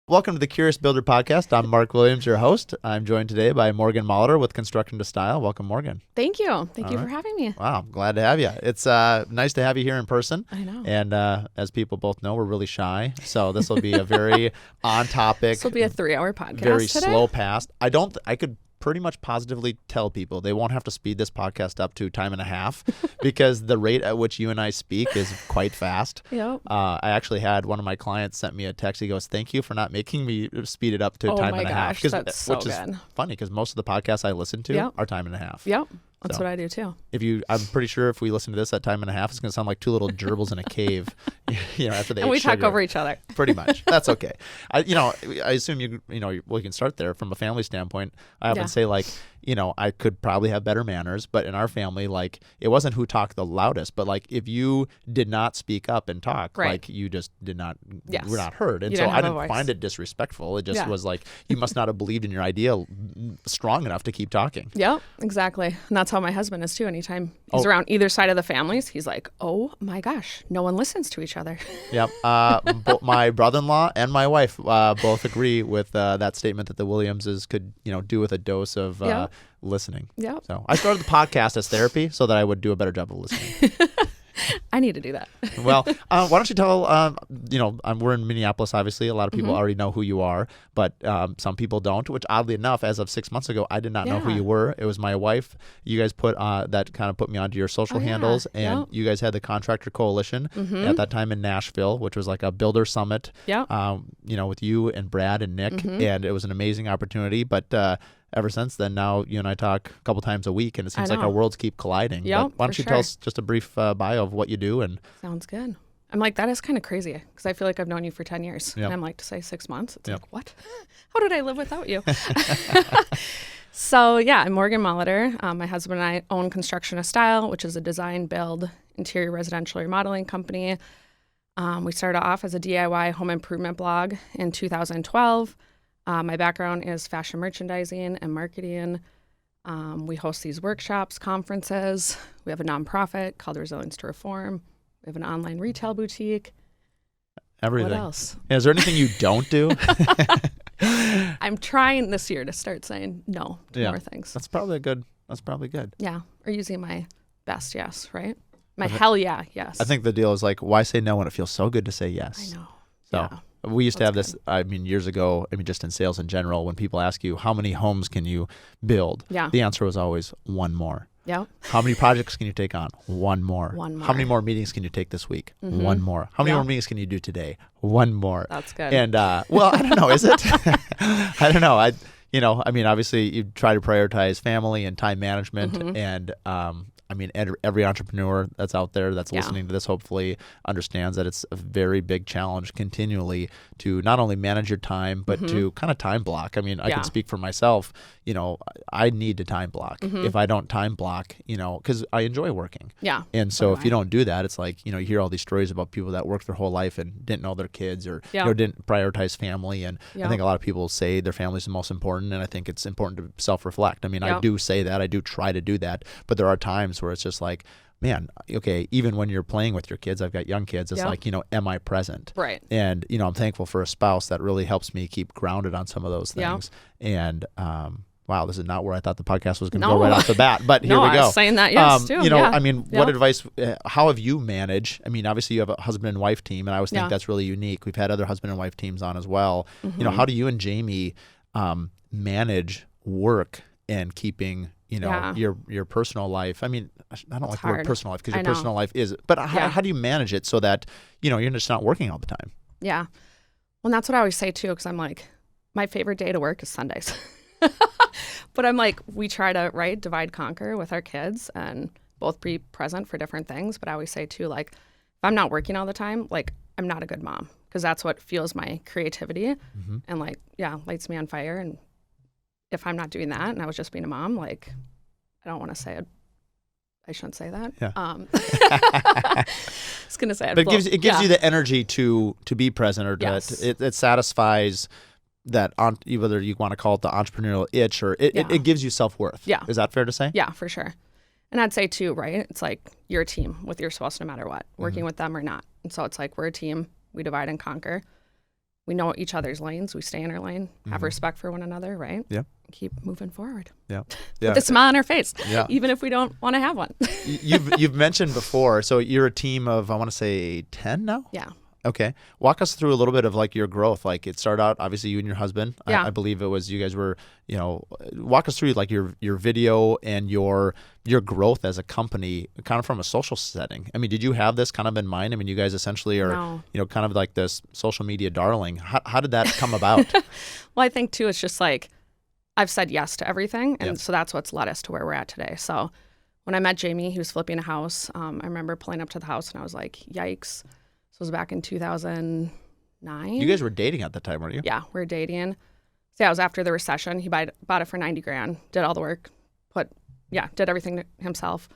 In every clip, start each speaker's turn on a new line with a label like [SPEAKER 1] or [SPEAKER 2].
[SPEAKER 1] Welcome to the Curious Builder Podcast. I'm Mark Williams, your host. I'm joined today by Morgan Molitior with Construction to Style. Welcome, Morgan.
[SPEAKER 2] Thank you. Thank you for having me.
[SPEAKER 1] Wow, I'm glad to have you. It's nice to have you here in person.
[SPEAKER 2] I know.
[SPEAKER 1] And as people both know, we're really shy. So this will be a very on-topic.
[SPEAKER 2] This will be a 3-hour podcast
[SPEAKER 1] very
[SPEAKER 2] today.
[SPEAKER 1] Slow pass. I could pretty much positively tell people they won't have to speed this podcast up to time and a half because the rate at which you and I speak is quite fast.
[SPEAKER 2] Yep.
[SPEAKER 1] I actually had one of my clients sent me a text. He goes, "Thank you for not making me speed it up to time and a half."
[SPEAKER 2] That's so
[SPEAKER 1] which
[SPEAKER 2] good.
[SPEAKER 1] is funny because most of the podcasts I listen to are time and a half.
[SPEAKER 2] Yep. That's what I do too.
[SPEAKER 1] I'm pretty sure if we listen to this at time and a half, it's going to sound like two little gerbils in a cave. After they
[SPEAKER 2] and we
[SPEAKER 1] talk
[SPEAKER 2] talk over each other.
[SPEAKER 1] Pretty much. That's okay. I assume we can start there from a family standpoint. I often say I could probably have better manners, but in our family, it wasn't who talked the loudest, but if you did not speak up and talk, you just did not, were not heard. And so I didn't find it disrespectful. It just was you must not have believed in your idea strong enough to keep talking.
[SPEAKER 2] Yep, exactly. And that's how my husband is too. Anytime he's around either side of the families, he's like, "Oh my gosh, no one listens to each other."
[SPEAKER 1] Yep. My brother-in-law and my wife both agree with that statement that the Williamses could, do with a dose of listening.
[SPEAKER 2] Yeah.
[SPEAKER 1] So I started the podcast as therapy so that I would do a better job of listening.
[SPEAKER 2] I need to do that.
[SPEAKER 1] Well, why don't you tell, we're in Minneapolis, obviously. A lot of people already know who you are, but some people don't, which oddly enough, as of 6 months ago, I did not know who you were. It was my wife. You guys that kind of put me onto your social handles, and you guys had the Contractor Coalition at that time in Nashville, which was like a builder summit, with you and Brad and Nick, and it was an amazing opportunity, but ever since then, now you and I talk a couple times a week, and it seems like our worlds keep colliding.
[SPEAKER 2] Yep,
[SPEAKER 1] why don't you tell us just a brief bio of what you do? And
[SPEAKER 2] sounds good. I'm like, that is kind of crazy because I feel like I've known you for 10 years.
[SPEAKER 1] Yep.
[SPEAKER 2] And I'm like, to say 6 months, it's like, what? How did I live without you? So I'm Morgan Molitior. My husband and I own Construction to Style, which is a design, build, interior residential remodeling company. We started off as a DIY home improvement blog in 2012. My background is fashion merchandising and marketing. We host these workshops, conferences. We have a nonprofit called Resilience to Reform. We have an online retail boutique.
[SPEAKER 1] Everything.
[SPEAKER 2] What else?
[SPEAKER 1] Is there anything you don't do?
[SPEAKER 2] I'm trying this year to start saying no to more things.
[SPEAKER 1] That's probably good.
[SPEAKER 2] Yeah. Or using my best yes, right? My hell yeah, yes.
[SPEAKER 1] I think the deal is why say no when it feels so good to say yes?
[SPEAKER 2] I know.
[SPEAKER 1] So we used to have this, years ago, just in sales in general, when people ask you, how many homes can you build?
[SPEAKER 2] Yeah.
[SPEAKER 1] The answer was always one more.
[SPEAKER 2] Yeah.
[SPEAKER 1] How many projects can you take on? One more. How many more meetings can you take this week? One more. How many more meetings can you do today? One more.
[SPEAKER 2] That's good.
[SPEAKER 1] And, I don't know, is it? I don't know. Obviously you try to prioritize family and time management and, every entrepreneur that's out there that's listening to this hopefully understands that it's a very big challenge continually to not only manage your time, but to kind of time block. I can speak for myself. I need to time block. If I don't time block, because I enjoy working. Yeah. And so if you don't do that, it's like, you hear all these stories about people that worked their whole life and didn't know their kids or didn't prioritize family. And I think a lot of people say their family is the most important. And I think it's important to self-reflect. I do say that. I do try to do that. But there are times where it's just like, man, okay, even when you're playing with your kids, I've got young kids, it's like, am I present?
[SPEAKER 2] Right.
[SPEAKER 1] And, I'm thankful for a spouse that really helps me keep grounded on some of those things. And, wow, this is not where I thought the podcast was going to go right off the bat, but here we go.
[SPEAKER 2] I was saying that, yes, too.
[SPEAKER 1] What advice, how have you managed? Obviously you have a husband and wife team, and I always think that's really unique. We've had other husband and wife teams on as well. How do you and Jamie manage work and keeping your personal life? I don't like the word personal life because your personal life is, but how do you manage it so that, you're just not working all the time?
[SPEAKER 2] Yeah. Well, and that's what I always say too, because I'm like, my favorite day to work is Sundays. But I'm like, we try to, divide, conquer with our kids and both be present for different things. But I always say too, if I'm not working all the time, I'm not a good mom because that's what fuels my creativity and lights me on fire. And if I'm not doing that and I was just being a mom, I don't want to say it. I shouldn't say that. Yeah. I was going to say it.
[SPEAKER 1] But it gives you the energy to be present, or it satisfies that, whether you want to call it the entrepreneurial itch, or it gives you self-worth. Yeah. Is that fair to say?
[SPEAKER 2] Yeah, for sure. And I'd say too, right? It's like you're a team with your spouse no matter what, working with them or not. And so it's like we're a team. We divide and conquer. we know each other's lanes. We stay in our lane, have respect for one another, right?
[SPEAKER 1] Yeah.
[SPEAKER 2] Keep moving forward.
[SPEAKER 1] Yeah.
[SPEAKER 2] With a smile on our face,
[SPEAKER 1] Yeah.
[SPEAKER 2] even if we don't want to have one.
[SPEAKER 1] You've mentioned before, so you're a team of, I want to say 10 now?
[SPEAKER 2] Yeah.
[SPEAKER 1] Okay. Walk us through a little bit of like your growth. Like it started out, obviously you and your husband.
[SPEAKER 2] Yeah.
[SPEAKER 1] I believe it was you guys were, walk us through like your video and your growth as a company kind of from a social setting. I mean, did you have this kind of in mind? I mean, you guys essentially are, kind of like this social media darling. How did that come about?
[SPEAKER 2] Well, I think too, it's just like, I've said yes to everything. And so that's what's led us to where we're at today. So when I met Jamie, he was flipping a house. I remember pulling up to the house and I was like, yikes. So it was back in 2009.
[SPEAKER 1] You guys were dating at the time, weren't you?
[SPEAKER 2] Yeah, we were dating. So yeah, it was after the recession. He bought it for $90,000, did all the work, did everything himself,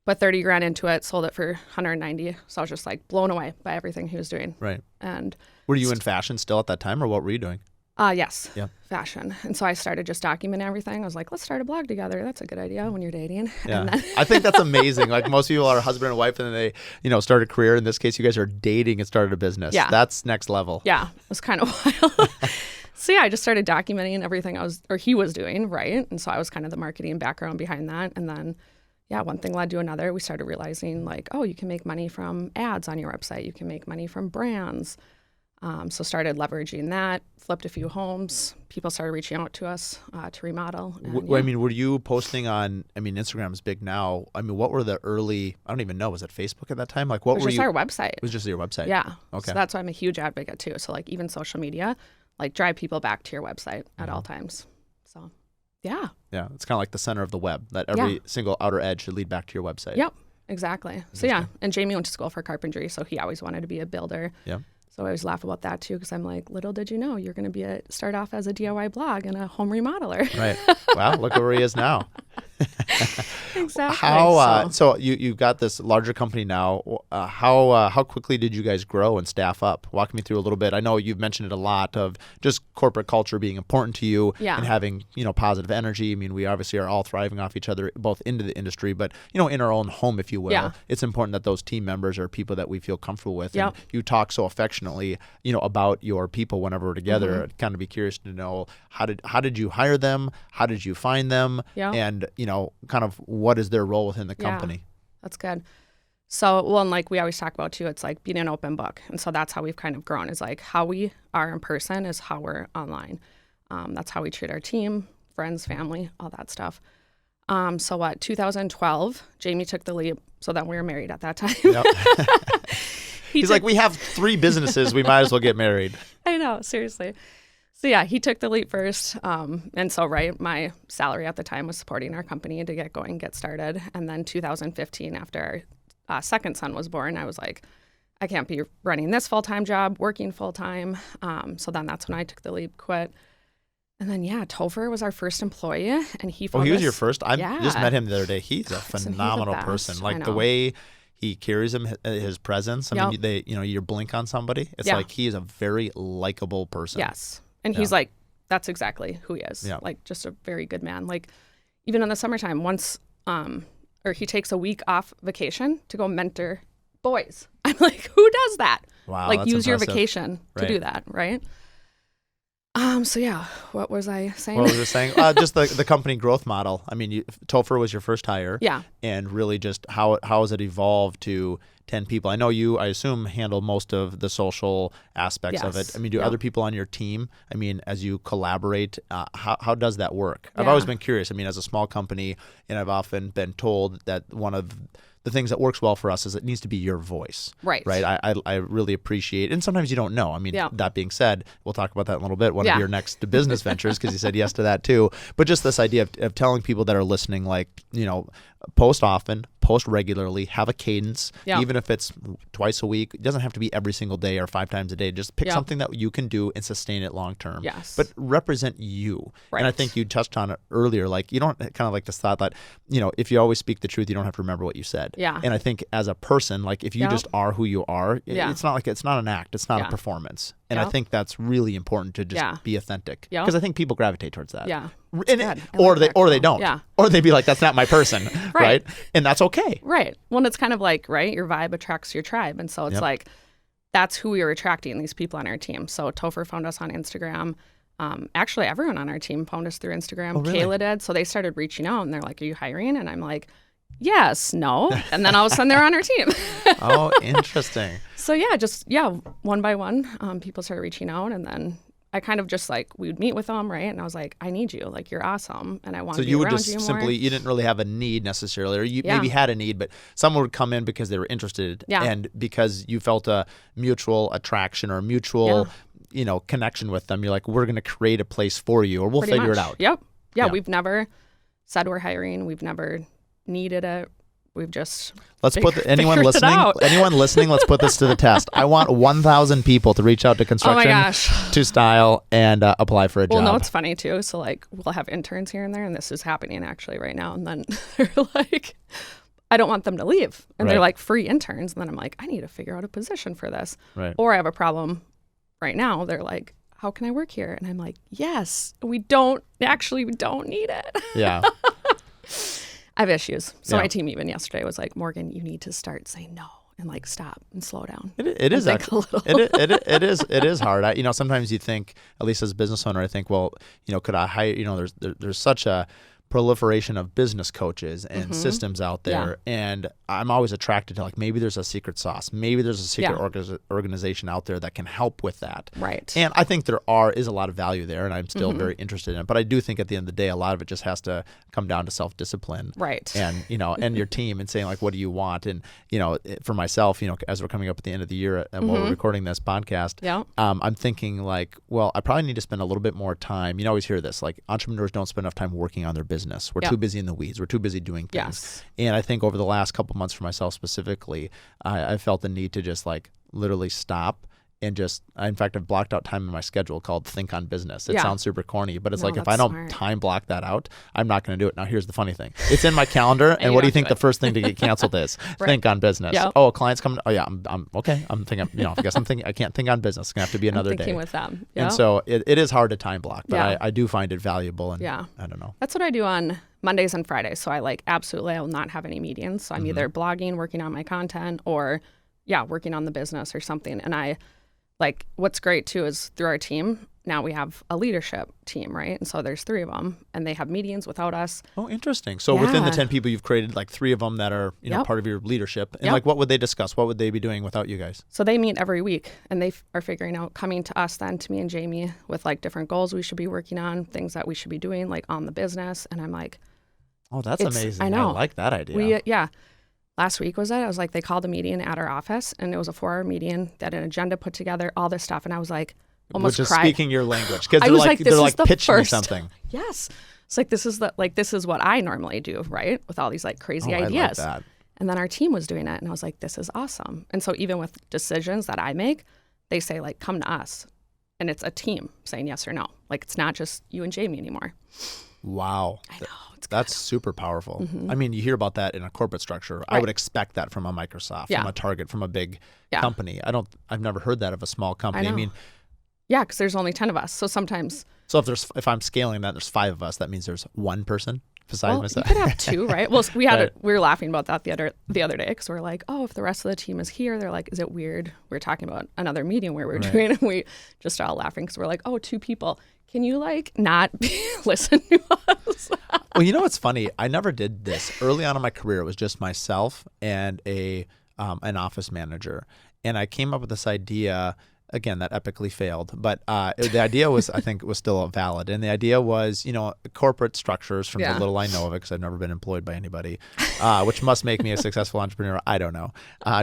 [SPEAKER 2] put $30,000 into it, sold it for $190,000. So I was just like blown away by everything he was doing.
[SPEAKER 1] Right.
[SPEAKER 2] And
[SPEAKER 1] were you in fashion still at that time, or what were you doing?
[SPEAKER 2] Yes.
[SPEAKER 1] Yeah.
[SPEAKER 2] Fashion. And so I started just documenting everything. I was like, let's start a blog together. That's a good idea when you're dating.
[SPEAKER 1] Yeah.
[SPEAKER 2] And then
[SPEAKER 1] I think that's amazing. Like most people are husband and wife and then they, start a career. In this case, you guys are dating and started a business.
[SPEAKER 2] Yeah.
[SPEAKER 1] That's next level.
[SPEAKER 2] Yeah. It was kind of wild. So yeah, I just started documenting everything he was doing, right? And so I was kind of the marketing background behind that. And then, one thing led to another. We started realizing like, you can make money from ads on your website. You can make money from brands. So started leveraging that, flipped a few homes. People started reaching out to us to remodel. And,
[SPEAKER 1] I mean, were you posting on, Instagram's big now. I mean, what were the early, I don't even know, was it Facebook at that time? Like what
[SPEAKER 2] it was just our website. It
[SPEAKER 1] was just your website?
[SPEAKER 2] Yeah.
[SPEAKER 1] Okay.
[SPEAKER 2] So that's why I'm a huge advocate too. So like even social media, like drive people back to your website at all times. So yeah.
[SPEAKER 1] Yeah. It's kind of like the center of the web, that every single outer edge should lead back to your website.
[SPEAKER 2] Yep. Exactly. So yeah. And Jamie went to school for carpentry, so he always wanted to be a builder.
[SPEAKER 1] Yeah.
[SPEAKER 2] So I always laugh about that too, because I'm like, little did you know you're going to be start off as a DIY blog and a home remodeler.
[SPEAKER 1] Right. Wow. Look where he is now.
[SPEAKER 2] Exactly.
[SPEAKER 1] So you've got this larger company now. How quickly did you guys grow and staff up? Walk me through a little bit. I know you've mentioned it a lot of just corporate culture being important to you and having positive energy. I mean, we obviously are all thriving off each other, both into the industry, but in our own home, if you will.
[SPEAKER 2] Yeah.
[SPEAKER 1] It's important that those team members are people that we feel comfortable with.
[SPEAKER 2] Yep.
[SPEAKER 1] And you talk so affectionately, about your people whenever we're together. I'd kind of be curious to know how did you hire them? How did you find them?
[SPEAKER 2] Yeah.
[SPEAKER 1] And kind of what is their role within the company?
[SPEAKER 2] Yeah, that's good. So, and like we always talk about too, it's like being an open book. And so that's how we've kind of grown, is like how we are in person is how we're online. That's how we treat our team, friends, family, all that stuff. 2012, Jamie took the leap. So then we were married at that time.
[SPEAKER 1] Yep. He's like, we have 3 businesses. We might as well get married.
[SPEAKER 2] I know, seriously. So yeah, he took the leap first. And so, my salary at the time was supporting our company to get started. And then 2015, after our second son was born, I was like, I can't be running this full-time job, working full-time. So then that's when I took the leap, quit. And then, Topher was our first employee. And he
[SPEAKER 1] was your first? I just met him the other day. He's a phenomenal person. Like the way he carries his presence. I mean, you blink on somebody. It's like he is a very likable person.
[SPEAKER 2] Yes. And he's like, that's exactly who he is. Yeah. Like, just a very good man. Like, even in the summertime, or he takes a week off vacation to go mentor boys. I'm like, who does that?
[SPEAKER 1] Wow,
[SPEAKER 2] like,
[SPEAKER 1] that's
[SPEAKER 2] use
[SPEAKER 1] impressive.
[SPEAKER 2] your vacation to do that, right? What was I saying?
[SPEAKER 1] What was I saying? Just the company growth model. I mean, Topher was your first hire.
[SPEAKER 2] Yeah.
[SPEAKER 1] And really just how has it evolved to 10 people? I know you, I assume, handle most of the social aspects of it. I mean, do other people on your team, as you collaborate, how does that work? I've always been curious. I mean, as a small company, and I've often been told that one of the things that works well for us is it needs to be your voice.
[SPEAKER 2] Right.
[SPEAKER 1] I really appreciate, and sometimes you don't know. I mean, that being said, we'll talk about that in a little bit, one of your next business ventures, because you said yes to that too. But just this idea of telling people that are listening, like, post often, post regularly, have a cadence, even if it's twice a week. It doesn't have to be every single day or 5 times a day. Just pick something that you can do and sustain it long term.
[SPEAKER 2] Yes.
[SPEAKER 1] But represent you. Right. And I think you touched on it earlier. Like, you don't kind of like this thought that, if you always speak the truth, you don't have to remember what you said.
[SPEAKER 2] Yeah.
[SPEAKER 1] And I think as a person, like if you just are who you are, it's not an act. It's not a performance. And I think that's really important to just be authentic. Because I think people gravitate towards that.
[SPEAKER 2] Yeah.
[SPEAKER 1] Or they don't. Yeah. Or they'd be like, that's not my person. right. And that's okay.
[SPEAKER 2] Right. Well, it's kind of like, your vibe attracts your tribe. And so it's like, that's who we were attracting, these people on our team. So Topher found us on Instagram. Actually, everyone on our team found us through Instagram.
[SPEAKER 1] Oh, really?
[SPEAKER 2] Kayla did. So they started reaching out and they're like, are you hiring? And I'm like, yes, no. And then all of a sudden they're on our team.
[SPEAKER 1] Oh, interesting.
[SPEAKER 2] So one by one, people started reaching out, and then I kind of just like, we would meet with them, right? And I was like, I need you. Like, you're awesome. And I want to be around you more. So you would just simply,
[SPEAKER 1] you didn't really have a need necessarily, or you maybe had a need, but someone would come in because they were interested and because you felt a mutual attraction or a mutual, connection with them. You're like, we're going to create a place for you, or we'll figure it out.
[SPEAKER 2] Yep. Yeah. We've never said we're hiring. We've never needed it. We've just anyone listening, let's put this to the test. I want 1,000 people to reach out to construction, to style, and apply for a job. Well, no, it's funny too. So like, we'll have interns here and there, and this is happening actually right now. And then they're like, I don't want them to leave, and they're like free interns. And then I'm like, I need to figure out a position for this, or I have a problem right now. They're like, how can I work here? And I'm like, yes, we don't need it.
[SPEAKER 1] Yeah.
[SPEAKER 2] I have issues. So my team even yesterday was like, Morgan, you need to start saying no and like stop and slow down.
[SPEAKER 1] It is actually, it is hard. Sometimes you think, at least as a business owner, I think, well, could I hire, there's such a proliferation of business coaches and systems out there. And I'm always attracted to like, maybe there's a secret sauce. Maybe there's a secret organization out there that can help with that.
[SPEAKER 2] Right.
[SPEAKER 1] And I think is a lot of value there, and I'm still very interested in it. But I do think at the end of the day, a lot of it just has to come down to self-discipline.
[SPEAKER 2] Right.
[SPEAKER 1] And, and your team, and saying like, what do you want? And, for myself, as we're coming up at the end of the year and while we're recording this podcast, I'm thinking like, well, I probably need to spend a little bit more time. You always hear this, like, entrepreneurs don't spend enough time working on their business. We're too busy in the weeds. We're too busy doing things.
[SPEAKER 2] Yes.
[SPEAKER 1] And I think over the last couple months for myself specifically, I felt the need to just like literally stop and just, in fact, I've blocked out time in my schedule called Think on Business. It sounds super corny, but it's like, if I don't time block that out, I'm not going to do it. Now, here's the funny thing. It's in my calendar, and what do you think the first thing to get canceled is? Think on Business. Yep. Oh, a client's coming. Oh, yeah, I'm okay. I'm thinking, I guess I can't think on business. It's going to have to be another day.
[SPEAKER 2] With them.
[SPEAKER 1] Yep. And so it is hard to time block, but I do find it valuable, and I don't know.
[SPEAKER 2] That's what I do on Mondays and Fridays. So I I will not have any meetings. So I'm either blogging, working on my content, or working on the business or something. And what's great too is through our team, now we have a leadership team, right? And so there's 3 of them, and they have meetings without us.
[SPEAKER 1] Oh, interesting. So within the 10 people you've created, like 3 of them that are part of your leadership. And like, what would they discuss? What would they be doing without you guys?
[SPEAKER 2] So they meet every week, and they are figuring out, coming to us then, to me and Jamie, with like different goals we should be working on, things that we should be doing like on the business. And I'm like,
[SPEAKER 1] oh, that's amazing.
[SPEAKER 2] I know.
[SPEAKER 1] I like that idea.
[SPEAKER 2] Last week was it? I was like, they called a meeting at our office, and it was a 4-hour meeting. They had an agenda put together, all this stuff. And I was like, almost
[SPEAKER 1] Which is
[SPEAKER 2] cried.
[SPEAKER 1] speaking your language. Because they're like pitching me something.
[SPEAKER 2] Yes. It's like, this is what I normally do, right? With all these like crazy ideas.
[SPEAKER 1] I like that.
[SPEAKER 2] And then our team was doing it, and I was like, this is awesome. And so even with decisions that I make, they say like, come to us. And it's a team saying yes or no. Like, it's not just you and Jamie anymore.
[SPEAKER 1] Wow.
[SPEAKER 2] I know.
[SPEAKER 1] That's super powerful. I mean, you hear about that in a corporate structure. Right. I would expect that from a Microsoft, from a Target, from a big company. I've never heard that of a small company. I mean,
[SPEAKER 2] because there's only 10 of us. So sometimes.
[SPEAKER 1] So if I'm scaling that, there's 5 of us. That means there's 1 person besides myself.
[SPEAKER 2] You could have 2, right? Well, we were laughing about that the other day, because we're like, oh, if the rest of the team is here, they're like, is it weird? We're talking about another meeting where we're doing, and we just all laughing because we're like, oh, 2 people. Can you like not listen to us?
[SPEAKER 1] Well, what's funny? I never did this. Early on in my career, it was just myself and an office manager. And I came up with this idea, again, that epically failed. But the idea was, I think, was still valid. And the idea was, corporate structures, from the little I know of it, because I've never been employed by anybody, which must make me a successful entrepreneur. I don't know.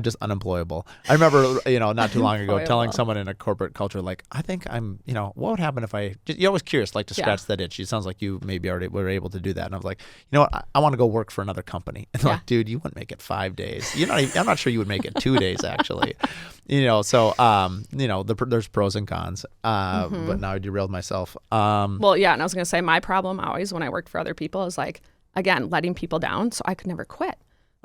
[SPEAKER 1] Just unemployable. I remember, not too long ago, telling someone in a corporate culture, like, I think I'm, what would happen if you're always curious, like, to scratch that itch. It sounds like you maybe already were able to do that. And I was like, what? I want to go work for another company. And they're like, dude, you wouldn't make it 5 days. I'm not sure you would make it 2 days, actually. There's pros and cons, but now I derailed myself.
[SPEAKER 2] And I was going to say, my problem always when I worked for other people is like, again, letting people down. So I could never quit.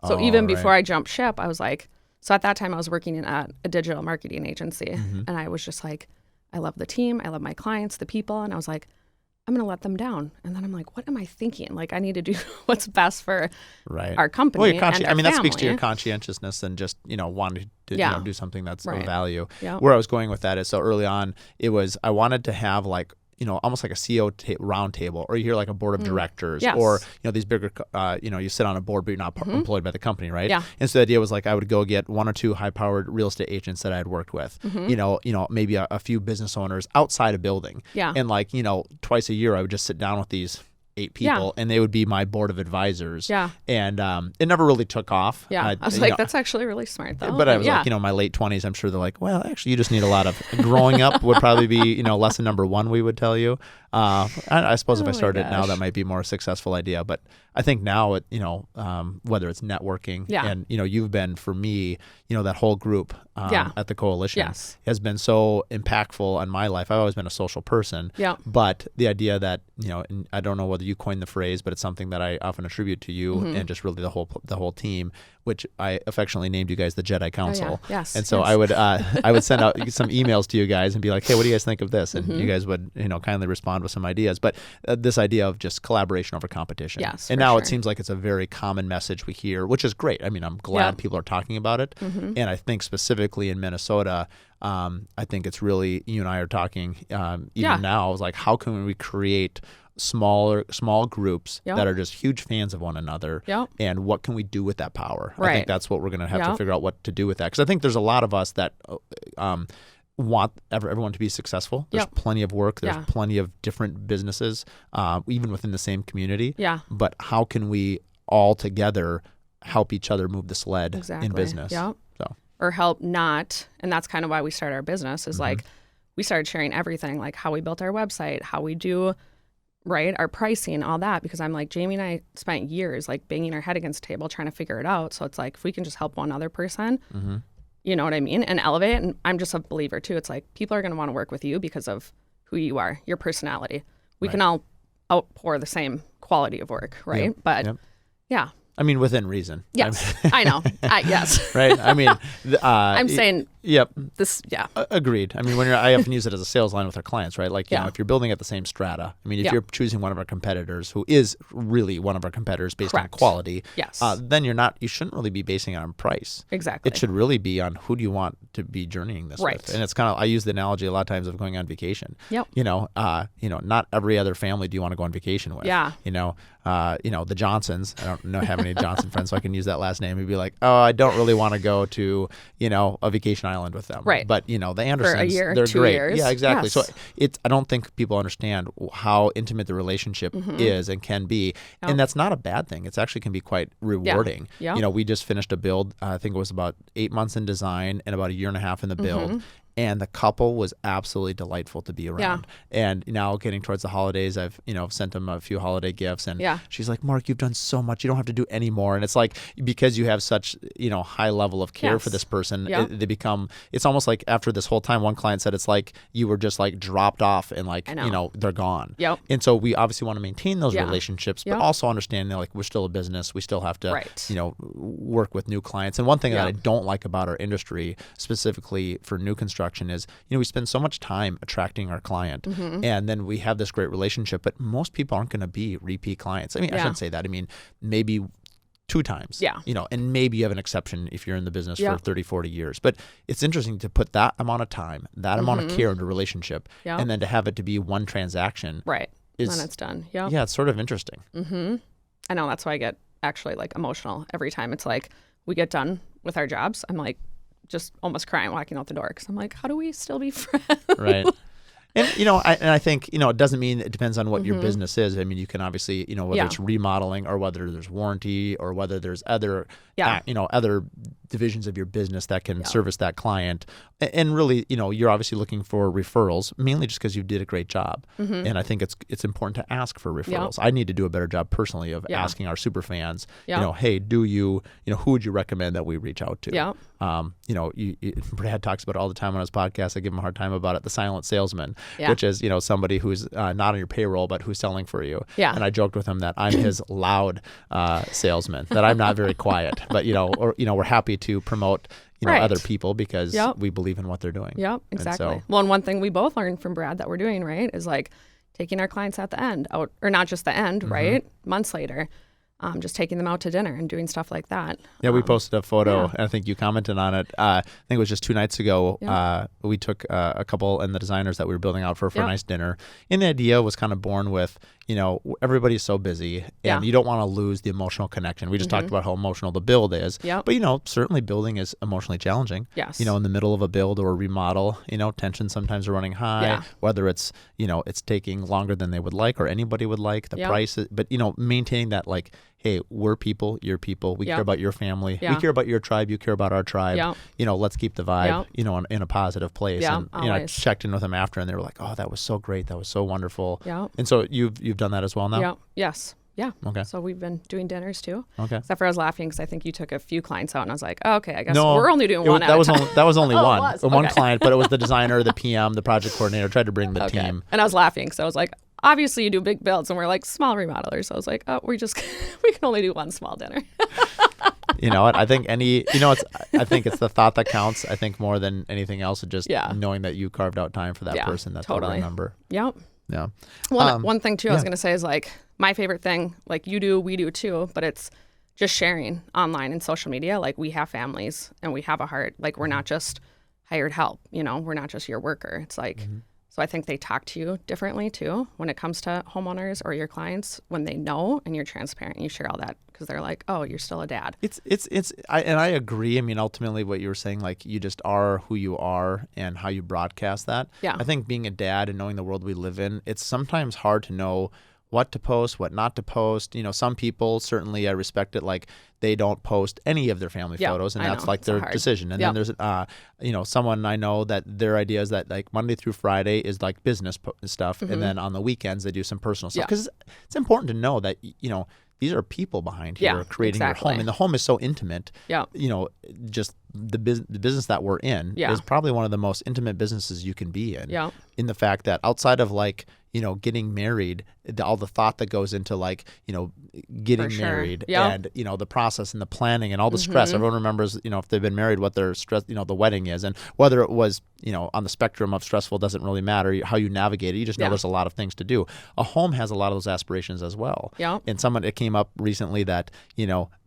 [SPEAKER 2] So even before I jumped ship, I was like, so at that time I was working at a digital marketing agency, and I was just like, I love the team. I love my clients, the people. And I was like, I'm going to let them down. And then I'm like, what am I thinking? Like, I need to do what's best for
[SPEAKER 1] right.
[SPEAKER 2] our company.
[SPEAKER 1] Well,
[SPEAKER 2] and our
[SPEAKER 1] that speaks to your
[SPEAKER 2] family.
[SPEAKER 1] conscientiousness and just, wanting to do something that's of value.
[SPEAKER 2] Yep.
[SPEAKER 1] Where I was going with that is, so early on, it was, I wanted to have like, almost like a CEO round table, or you hear like a board of directors,
[SPEAKER 2] Yes.
[SPEAKER 1] or, these bigger, you sit on a board, but you're not employed by the company, right?
[SPEAKER 2] Yeah.
[SPEAKER 1] And so the idea was like, I would go get one or two high-powered real estate agents that I had worked with, maybe a few business owners outside a building.
[SPEAKER 2] Yeah.
[SPEAKER 1] And like, twice a year, I would just sit down with these 8 people, and they would be my board of advisors.
[SPEAKER 2] Yeah.
[SPEAKER 1] And it never really took off.
[SPEAKER 2] Yeah. I was like, that's actually really smart, though.
[SPEAKER 1] But I was like, my late 20s, I'm sure they're like, well, actually, you just need a lot of growing up would probably be, lesson number 1, we would tell you. I suppose if I started it now, that might be a more successful idea. But I think now, whether it's networking and, you've been, for me, that whole group at the coalition has been so impactful on my life. I've always been a social person.
[SPEAKER 2] Yeah.
[SPEAKER 1] But the idea that, and I don't know whether you coined the phrase, but it's something that I often attribute to you and just really the whole team, which I affectionately named you guys the Jedi Council.
[SPEAKER 2] Oh, yeah. Yes.
[SPEAKER 1] And so I would send out some emails to you guys and be like, hey, what do you guys think of this? And you guys would, kindly respond with some ideas. But this idea of just collaboration over competition.
[SPEAKER 2] Yes,
[SPEAKER 1] and now it seems like it's a very common message we hear, which is great. I mean, I'm glad people are talking about it. And I think specifically in Minnesota, I think it's really, you and I are talking even now, is like, how can we create small groups that are just huge fans of one another, and what can we do with that power? I think that's what we're going to have to figure out what to do with that, because I think there's a lot of us that want everyone to be successful. There's plenty of work. There's plenty of different businesses, even within the same community. But how can we all together help each other move the sled in business?
[SPEAKER 2] Or help not, and that's kind of why we started our business, is like, we started sharing everything, like how we built our website, how we do our pricing, all that, because I'm like, Jamie and I spent years like banging our head against the table trying to figure it out. So it's like, if we can just help one other person, you know what I mean, and elevate. And I'm just a believer too. It's like, people are going to want to work with you because of who you are, your personality. We can all outpour the same quality of work, right? But yeah.
[SPEAKER 1] I mean, within reason.
[SPEAKER 2] Yes, I know. Yes.
[SPEAKER 1] Right. I mean,
[SPEAKER 2] I'm saying.
[SPEAKER 1] Yep.
[SPEAKER 2] This. Yeah.
[SPEAKER 1] Agreed. I mean, I often use it as a sales line with our clients, right? Like, if you're building at the same strata. I mean, if you're choosing one of our competitors, who is really one of our competitors based on quality, then you shouldn't really be basing it on price.
[SPEAKER 2] Exactly.
[SPEAKER 1] It should really be on who do you want to be journeying this with. And it's kind of, I use the analogy a lot of times of going on vacation.
[SPEAKER 2] Yep.
[SPEAKER 1] Not every other family do you want to go on vacation with.
[SPEAKER 2] Yeah.
[SPEAKER 1] The Johnsons. I don't have any Johnson friends, so I can use that last name. It'd be like, oh, I don't really want to go to, a vacation island with them.
[SPEAKER 2] Right.
[SPEAKER 1] But, the Andersons,
[SPEAKER 2] for a year,
[SPEAKER 1] they're
[SPEAKER 2] 2
[SPEAKER 1] great.
[SPEAKER 2] years.
[SPEAKER 1] Yeah, exactly.
[SPEAKER 2] Yes.
[SPEAKER 1] So I don't think people understand how intimate the relationship is and can be. And that's not a bad thing. It actually can be quite rewarding.
[SPEAKER 2] Yeah.
[SPEAKER 1] We just finished a build. I think it was about 8 months in design and about a year and a half in the build. And the couple was absolutely delightful to be around. And now getting towards the holidays, I've, sent them a few holiday gifts. And she's like, Mark, you've done so much. You don't have to do any more. And it's like, because you have such, high level of care for this person, it's almost like after this whole time, one client said, it's like you were just like dropped off and like, they're gone. And so we obviously want to maintain those relationships, but also understand that like we're still a business. We still have to, work with new clients. And one thing that I don't like about our industry, specifically for new construction, is, we spend so much time attracting our client and then we have this great relationship, but most people aren't going to be repeat clients. I mean, I shouldn't say that. I mean, maybe 2 times, and maybe you have an exception if you're in the business for 30, 40 years. But it's interesting to put that amount of time, that amount of care into a relationship, and then to have it to be one transaction.
[SPEAKER 2] Right. Then it's done.
[SPEAKER 1] Yeah, it's sort of interesting.
[SPEAKER 2] I know, that's why I get actually like emotional every time it's like we get done with our jobs. I'm like, just almost crying walking out the door, because I'm like, how do we still be friends?
[SPEAKER 1] Right. And, I think, it doesn't mean it depends on what your business is. I mean, you can obviously, whether it's remodeling or whether there's warranty or whether there's other, other divisions of your business that can service that client. And really, you're obviously looking for referrals, mainly just because you did a great job. And I think it's important to ask for referrals. I need to do a better job personally of asking our super fans, hey, who would you recommend that we reach out to? Brad talks about it all the time on his podcast. I give him a hard time about it. The silent salesman, which is, somebody who's not on your payroll, but who's selling for you. And I joked with him that I'm his loud salesman, that I'm not very quiet, but, we're happy to promote, other people because we believe in what they're doing.
[SPEAKER 2] Yep, exactly.
[SPEAKER 1] And so,
[SPEAKER 2] well, and one thing we both learned from Brad that we're doing, right, is like, taking our clients at the end out, or not just the end, right? Months later. Just taking them out to dinner and doing stuff like that.
[SPEAKER 1] Yeah, we posted a photo, and I think you commented on it. I think it was just 2 nights ago. We took a couple and the designers that we were building out for a nice dinner. And the idea was kind of born with, everybody's so busy, and you don't want to lose the emotional connection. We just talked about how emotional the build is. But, certainly building is emotionally challenging.
[SPEAKER 2] Yes.
[SPEAKER 1] In the middle of a build or a remodel, tensions sometimes are running high, whether it's, it's taking longer than they would like or anybody would like, the price. But, maintaining that, like, hey, we're people, you're people. We care about your family. We care about your tribe. You care about our tribe. Let's keep the vibe, in a positive place. And I checked in with them after, and they were like, "Oh, that was so great. That was so wonderful." And so you've done that as well now.
[SPEAKER 2] Yes. Yeah.
[SPEAKER 1] Okay.
[SPEAKER 2] So we've been doing dinners too.
[SPEAKER 1] Okay.
[SPEAKER 2] Except for I was laughing because I think you took a few clients out, and I was like, oh, okay, I guess we're only doing one.
[SPEAKER 1] That was only one. One
[SPEAKER 2] Okay.
[SPEAKER 1] client, but it was the designer, the PM, the project coordinator. Tried to bring the team.
[SPEAKER 2] And I was laughing because I was like, obviously you do big builds, and we're like small remodelers. So I was like, oh, we can only do one small dinner.
[SPEAKER 1] I think I think it's the thought that counts. I think more than anything else, it's just knowing that you carved out time for that person that they'll remember.
[SPEAKER 2] Yep.
[SPEAKER 1] Yeah.
[SPEAKER 2] One thing too, I was going to say is like my favorite thing, like you do, we do too, but it's just sharing online and social media. Like we have families and we have a heart. Like we're not just hired help, we're not just your worker. It's like, so I think they talk to you differently too when it comes to homeowners or your clients when they know and you're transparent and you share all that because they're like, oh, you're still a dad.
[SPEAKER 1] I agree. I mean, ultimately what you were saying, like you just are who you are and how you broadcast that.
[SPEAKER 2] Yeah.
[SPEAKER 1] I think being a dad and knowing the world we live in, it's sometimes hard to know what to post, what not to post. Some people, certainly I respect it, like they don't post any of their family photos, and that's like their decision. And then there's, someone I know that their idea is that like Monday through Friday is like business stuff, and then on the weekends they do some personal stuff. Because it's important to know that, these are people behind here creating your home, and the home is so intimate. Just the business that we're in is probably one of the most intimate businesses you can be in. In the fact that outside of like, getting married, all the thought that goes into like, getting married and, the process and the planning and all the stress. Everyone remembers, if they've been married, what their stress, the wedding is. And whether it was, on the spectrum of stressful doesn't really matter how you navigate it. You just know there's a lot of things to do. A home has a lot of those aspirations as well. And it came up recently that,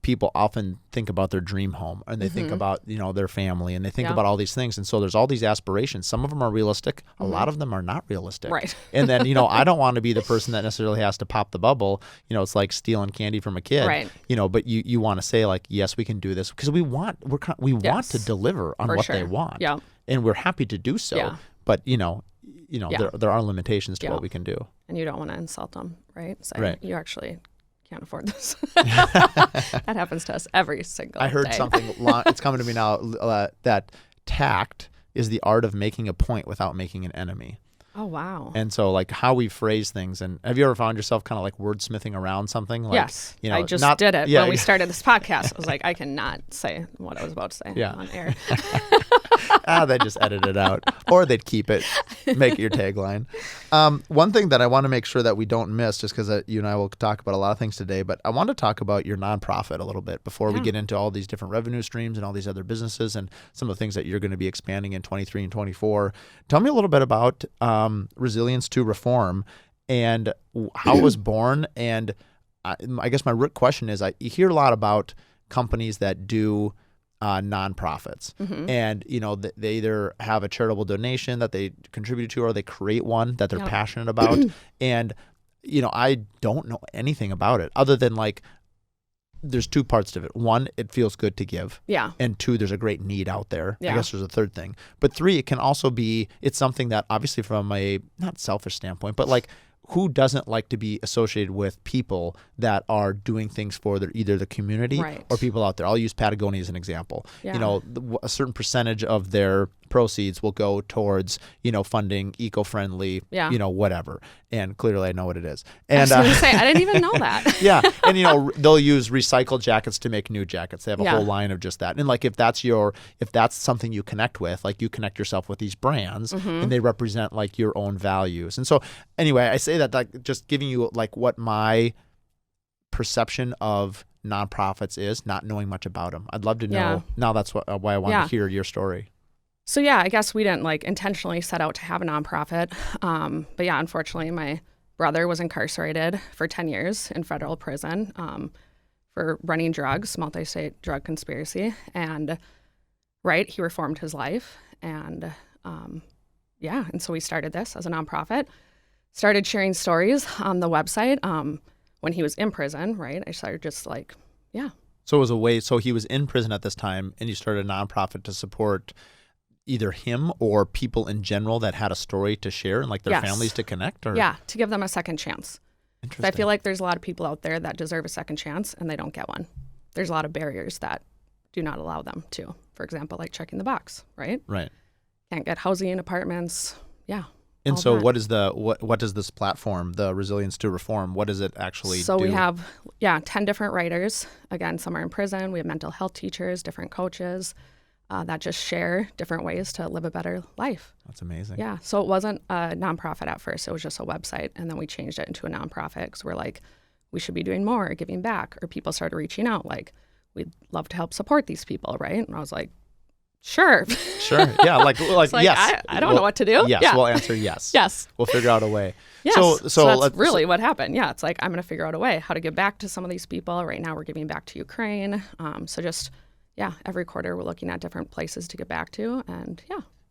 [SPEAKER 1] people often think about their dream home and they think about, their family and they think about all these things. And so there's all these aspirations. Some of them are realistic. A lot of them are not realistic.
[SPEAKER 2] Right.
[SPEAKER 1] And then, I don't want to be the person that necessarily has to pop the bubble. It's like stealing candy from a kid.
[SPEAKER 2] Right.
[SPEAKER 1] But you want to say like, yes, we can do this because we want to deliver on what they want.
[SPEAKER 2] Yeah.
[SPEAKER 1] And we're happy to do so. Yeah. But, there are limitations to what we can do.
[SPEAKER 2] And you don't want to insult them, right? So
[SPEAKER 1] right.
[SPEAKER 2] You actually can't afford this. That happens to us every single day.
[SPEAKER 1] I heard something, it's coming to me now, that tact is the art of making a point without making an enemy.
[SPEAKER 2] Oh, wow.
[SPEAKER 1] And so like how we phrase things. And have you ever found yourself kind of like wordsmithing around something? Like,
[SPEAKER 2] yes. I just did it when we started this podcast. I was like, I cannot say what I was about to say on air.
[SPEAKER 1] They just edit it out. Or they'd keep it, make it your tagline. One thing that I want to make sure that we don't miss, just because you and I will talk about a lot of things today, but I want to talk about your nonprofit a little bit before we get into all these different revenue streams and all these other businesses and some of the things that you're going to be expanding in 23 and 24. Tell me a little bit about Resilience to Reform and how it was born. And I guess my root question is, you hear a lot about companies that do nonprofits, and they either have a charitable donation that they contribute to, or they create one that they're passionate about. And I don't know anything about it other than like there's two parts to it. One, it feels good to give. Yeah. And two, there's a great need out there. Yeah. I guess there's a third thing. But three, it can also be, it's something that obviously from a not selfish standpoint, but like who doesn't like to be associated with people that are doing things for either the community or people out there? I'll use Patagonia as an example. Yeah. A certain percentage of their proceeds will go towards, funding eco-friendly, whatever. And clearly I know what it is. And
[SPEAKER 2] I was going to say, I didn't even know that.
[SPEAKER 1] Yeah. And, they'll use recycled jackets to make new jackets. They have a whole line of just that. And like, if that's something you connect with, like you connect yourself with these brands and they represent like your own values. And so anyway, I say that like just giving you like what my perception of nonprofits is, not knowing much about them. I'd love to know. Yeah. Now that's why I want to hear your story.
[SPEAKER 2] So I guess we didn't like intentionally set out to have a nonprofit. But unfortunately my brother was incarcerated for 10 years in federal prison for running drugs, multi-state drug conspiracy. And, he reformed his life. And, and so we started this as a nonprofit, started sharing stories on the website when he was in prison, I started just
[SPEAKER 1] So it was a way, so he was in prison at this time, and you started a nonprofit to support either him or people in general that had a story to share and their families to connect? Or?
[SPEAKER 2] Yeah, to give them a second chance.
[SPEAKER 1] Interesting.
[SPEAKER 2] I feel like there's a lot of people out there that deserve a second chance and they don't get one. There's a lot of barriers that do not allow them to. For example, checking the box, right?
[SPEAKER 1] Right.
[SPEAKER 2] Can't get housing, apartments. Yeah.
[SPEAKER 1] And so what does this platform, the Resilience to Reform, what does it actually do?
[SPEAKER 2] So we have, 10 different writers. Again, some are in prison. We have mental health teachers, different coaches that just share different ways to live a better life.
[SPEAKER 1] That's amazing.
[SPEAKER 2] Yeah. So it wasn't a nonprofit at first. It was just a website. And then we changed it into a nonprofit because we're we should be doing more, giving back. Or people started reaching out we'd love to help support these people, right? And I was like, sure.
[SPEAKER 1] Sure. Yeah. Yes.
[SPEAKER 2] I don't know what to do.
[SPEAKER 1] Yes.
[SPEAKER 2] Yeah.
[SPEAKER 1] We'll answer yes.
[SPEAKER 2] Yes.
[SPEAKER 1] We'll figure out a way.
[SPEAKER 2] Yes. So that's really what happened. Yeah. It's I'm going to figure out a way how to give back to some of these people. Right now we're giving back to Ukraine. Every quarter we're looking at different places to get back to. And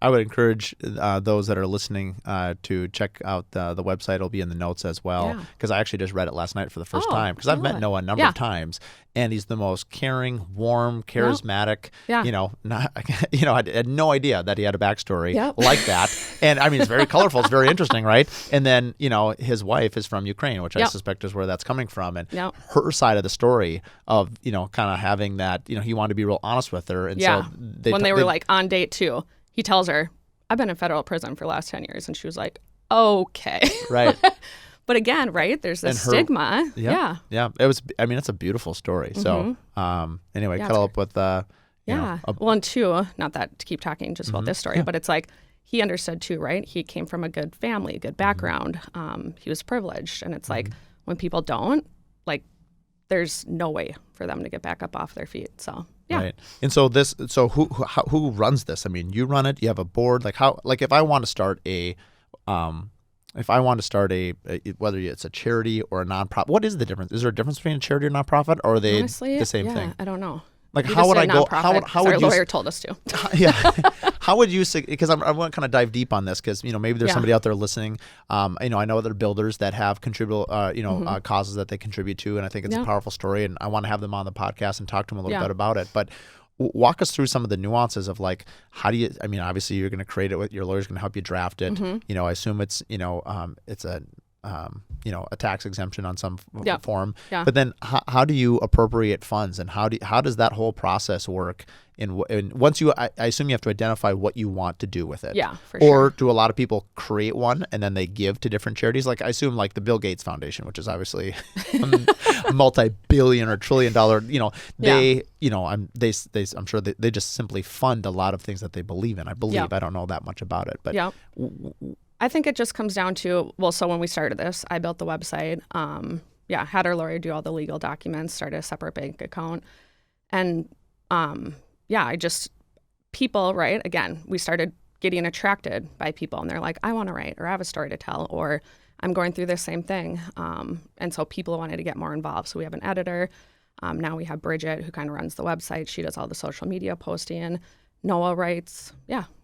[SPEAKER 1] I would encourage those that are listening to check out the website. It'll be in the notes as well, because I actually just read it last night for the first time, because I've met Noah a number of times, and he's the most caring, warm, charismatic. I had no idea that he had a backstory like that. And I mean, it's very colorful. It's very interesting, right? And then, his wife is from Ukraine, which I suspect is where that's coming from. And her side of the story of, kind of having that, he wanted to be real honest with her. And so
[SPEAKER 2] they were on date 2. He tells her, I've been in federal prison for the last 10 years. And she was like, okay.
[SPEAKER 1] Right.
[SPEAKER 2] But again, there's this stigma.
[SPEAKER 1] Yeah. It was, it's a beautiful story. So anyway, cuddle up with, well,
[SPEAKER 2] and 2, not that to keep talking just about this story, but it's he understood too, right? He came from a good family, good background. He was privileged. And it's when people don't, there's no way for them to get back up off their feet. So
[SPEAKER 1] Right. And so who runs this? I mean, you run it, you have a board. If I want to start whether it's a charity or a nonprofit, what is the difference? Is there a difference between a charity or nonprofit, or are they
[SPEAKER 2] honestly
[SPEAKER 1] the same thing?
[SPEAKER 2] I don't know.
[SPEAKER 1] How would I go? How would
[SPEAKER 2] our
[SPEAKER 1] you?
[SPEAKER 2] lawyer told us to.
[SPEAKER 1] Yeah. How would you? Because I want to kind of dive deep on this, because maybe there's somebody out there listening. I know other builders that have causes that they contribute to, and I think it's a powerful story, and I want to have them on the podcast and talk to them a little bit about it. But walk us through some of the nuances of how do you? I mean, obviously you're going to create it with your lawyer's going to help you draft it. I assume it's it's a tax exemption on some form. Yeah. But then how do you appropriate funds, and how does that whole process work? And once I assume you have to identify what you want to do with it.
[SPEAKER 2] Yeah, for sure.
[SPEAKER 1] Or do a lot of people create one and then they give to different charities? I assume the Bill Gates Foundation, which is obviously a multi-billion or trillion-dollar. I'm sure they just simply fund a lot of things that they believe in. I believe. I don't know that much about it, but
[SPEAKER 2] I think it just comes down to, so when we started this, I built the website, had our lawyer do all the legal documents, started a separate bank account. And, people, right? Again, we started getting attracted by people, and they're like, I want to write, or I have a story to tell, or I'm going through the same thing. And so people wanted to get more involved. So we have an editor. Now we have Bridget, who kind of runs the website. She does all the social media posting. Noah writes.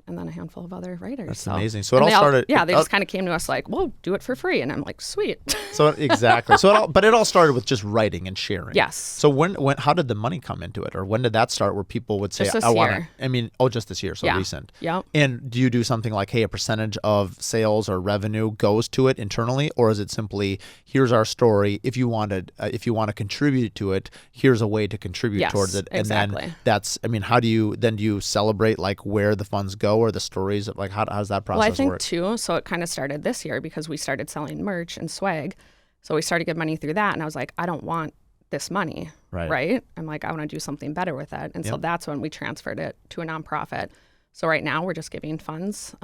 [SPEAKER 2] And then a handful of other writers.
[SPEAKER 1] That's amazing. So it all started.
[SPEAKER 2] They just kind of came to us well, do it for free, and I'm like, sweet.
[SPEAKER 1] So exactly. But it all started with just writing and sharing.
[SPEAKER 2] Yes.
[SPEAKER 1] So how did the money come into it, or when did that start? Where people would say,
[SPEAKER 2] just this
[SPEAKER 1] "I want
[SPEAKER 2] year."
[SPEAKER 1] I mean, just this year, so recent.
[SPEAKER 2] Yeah.
[SPEAKER 1] And do you do something like, hey, a percentage of sales or revenue goes to it internally, or is it simply, here's our story. If you want to contribute to it, here's a way to contribute towards it.
[SPEAKER 2] Exactly.
[SPEAKER 1] And then how do you celebrate where the funds go, or the stories of how does that process work?
[SPEAKER 2] Well, I think too, so it kind of started this year because we started selling merch and swag. So we started getting money through that, and I was like, I don't want this money, right? I'm like, I want to do something better with it. And so that's when we transferred it to a nonprofit. So right now we're just giving funds.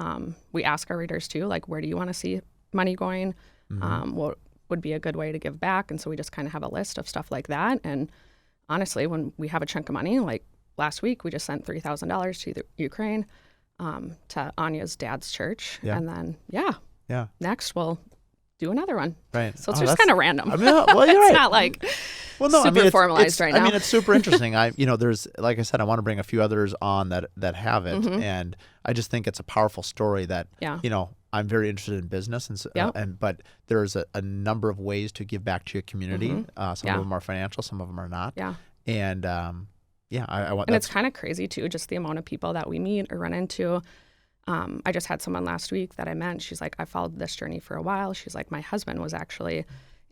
[SPEAKER 2] We ask our readers too, where do you want to see money going? What would be a good way to give back? And so we just kind of have a list of stuff like that. And honestly, when we have a chunk of money, last week, we just sent $3,000 to the Ukraine, to Anya's dad's church. And then, next we'll do another one.
[SPEAKER 1] Right.
[SPEAKER 2] So it's just kind of random.
[SPEAKER 1] I mean, well, you're
[SPEAKER 2] it's
[SPEAKER 1] right.
[SPEAKER 2] not like
[SPEAKER 1] well, no,
[SPEAKER 2] super
[SPEAKER 1] I mean,
[SPEAKER 2] formalized right now.
[SPEAKER 1] I mean, it's super interesting. There's, like I said, I want to bring a few others on that have it, and I just think it's a powerful story that, I'm very interested in business, but there's a number of ways to give back to your community. Some of them are financial, some of them are not.
[SPEAKER 2] Yeah.
[SPEAKER 1] And I want.
[SPEAKER 2] And it's kind of crazy too, just the amount of people that we meet or run into. I just had someone last week that I met. She's like, I followed this journey for a while. She's like, my husband was actually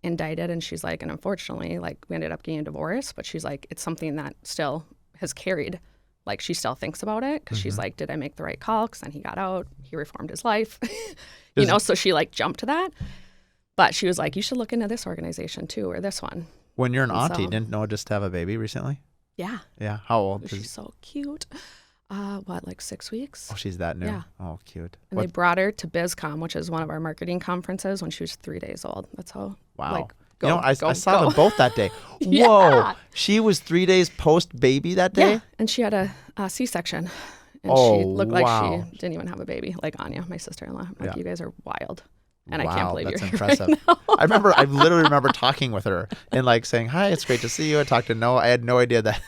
[SPEAKER 2] indicted, and she's like, and unfortunately, like, we ended up getting a divorce. But she's like, it's something that still has carried. Like, she still thinks about it because she's like, did I make the right call? Because then he got out, he reformed his life, So she like jumped to that. But she was like, you should look into this organization too, or this one.
[SPEAKER 1] When you're an auntie, didn't Noah just have a baby recently?
[SPEAKER 2] Yeah.
[SPEAKER 1] Yeah. How old?
[SPEAKER 2] She's so cute. Like 6 weeks?
[SPEAKER 1] Oh, she's that new?
[SPEAKER 2] Yeah.
[SPEAKER 1] Oh, cute.
[SPEAKER 2] And they brought her to BizCom, which is one of our marketing conferences, when she was 3 days old. That's how.
[SPEAKER 1] Wow.
[SPEAKER 2] Like,
[SPEAKER 1] I saw them both that day. Whoa. She was 3 days post baby that day?
[SPEAKER 2] Yeah. And she had a C-section. And she looked like she didn't even have a baby, like Anya, my sister-in-law. Like, you guys are wild. And I can't believe
[SPEAKER 1] that's
[SPEAKER 2] you're
[SPEAKER 1] impressive.
[SPEAKER 2] Here right now.
[SPEAKER 1] I literally remember talking with her and like saying, hi, it's great to see you. I talked to Noah. I had no idea that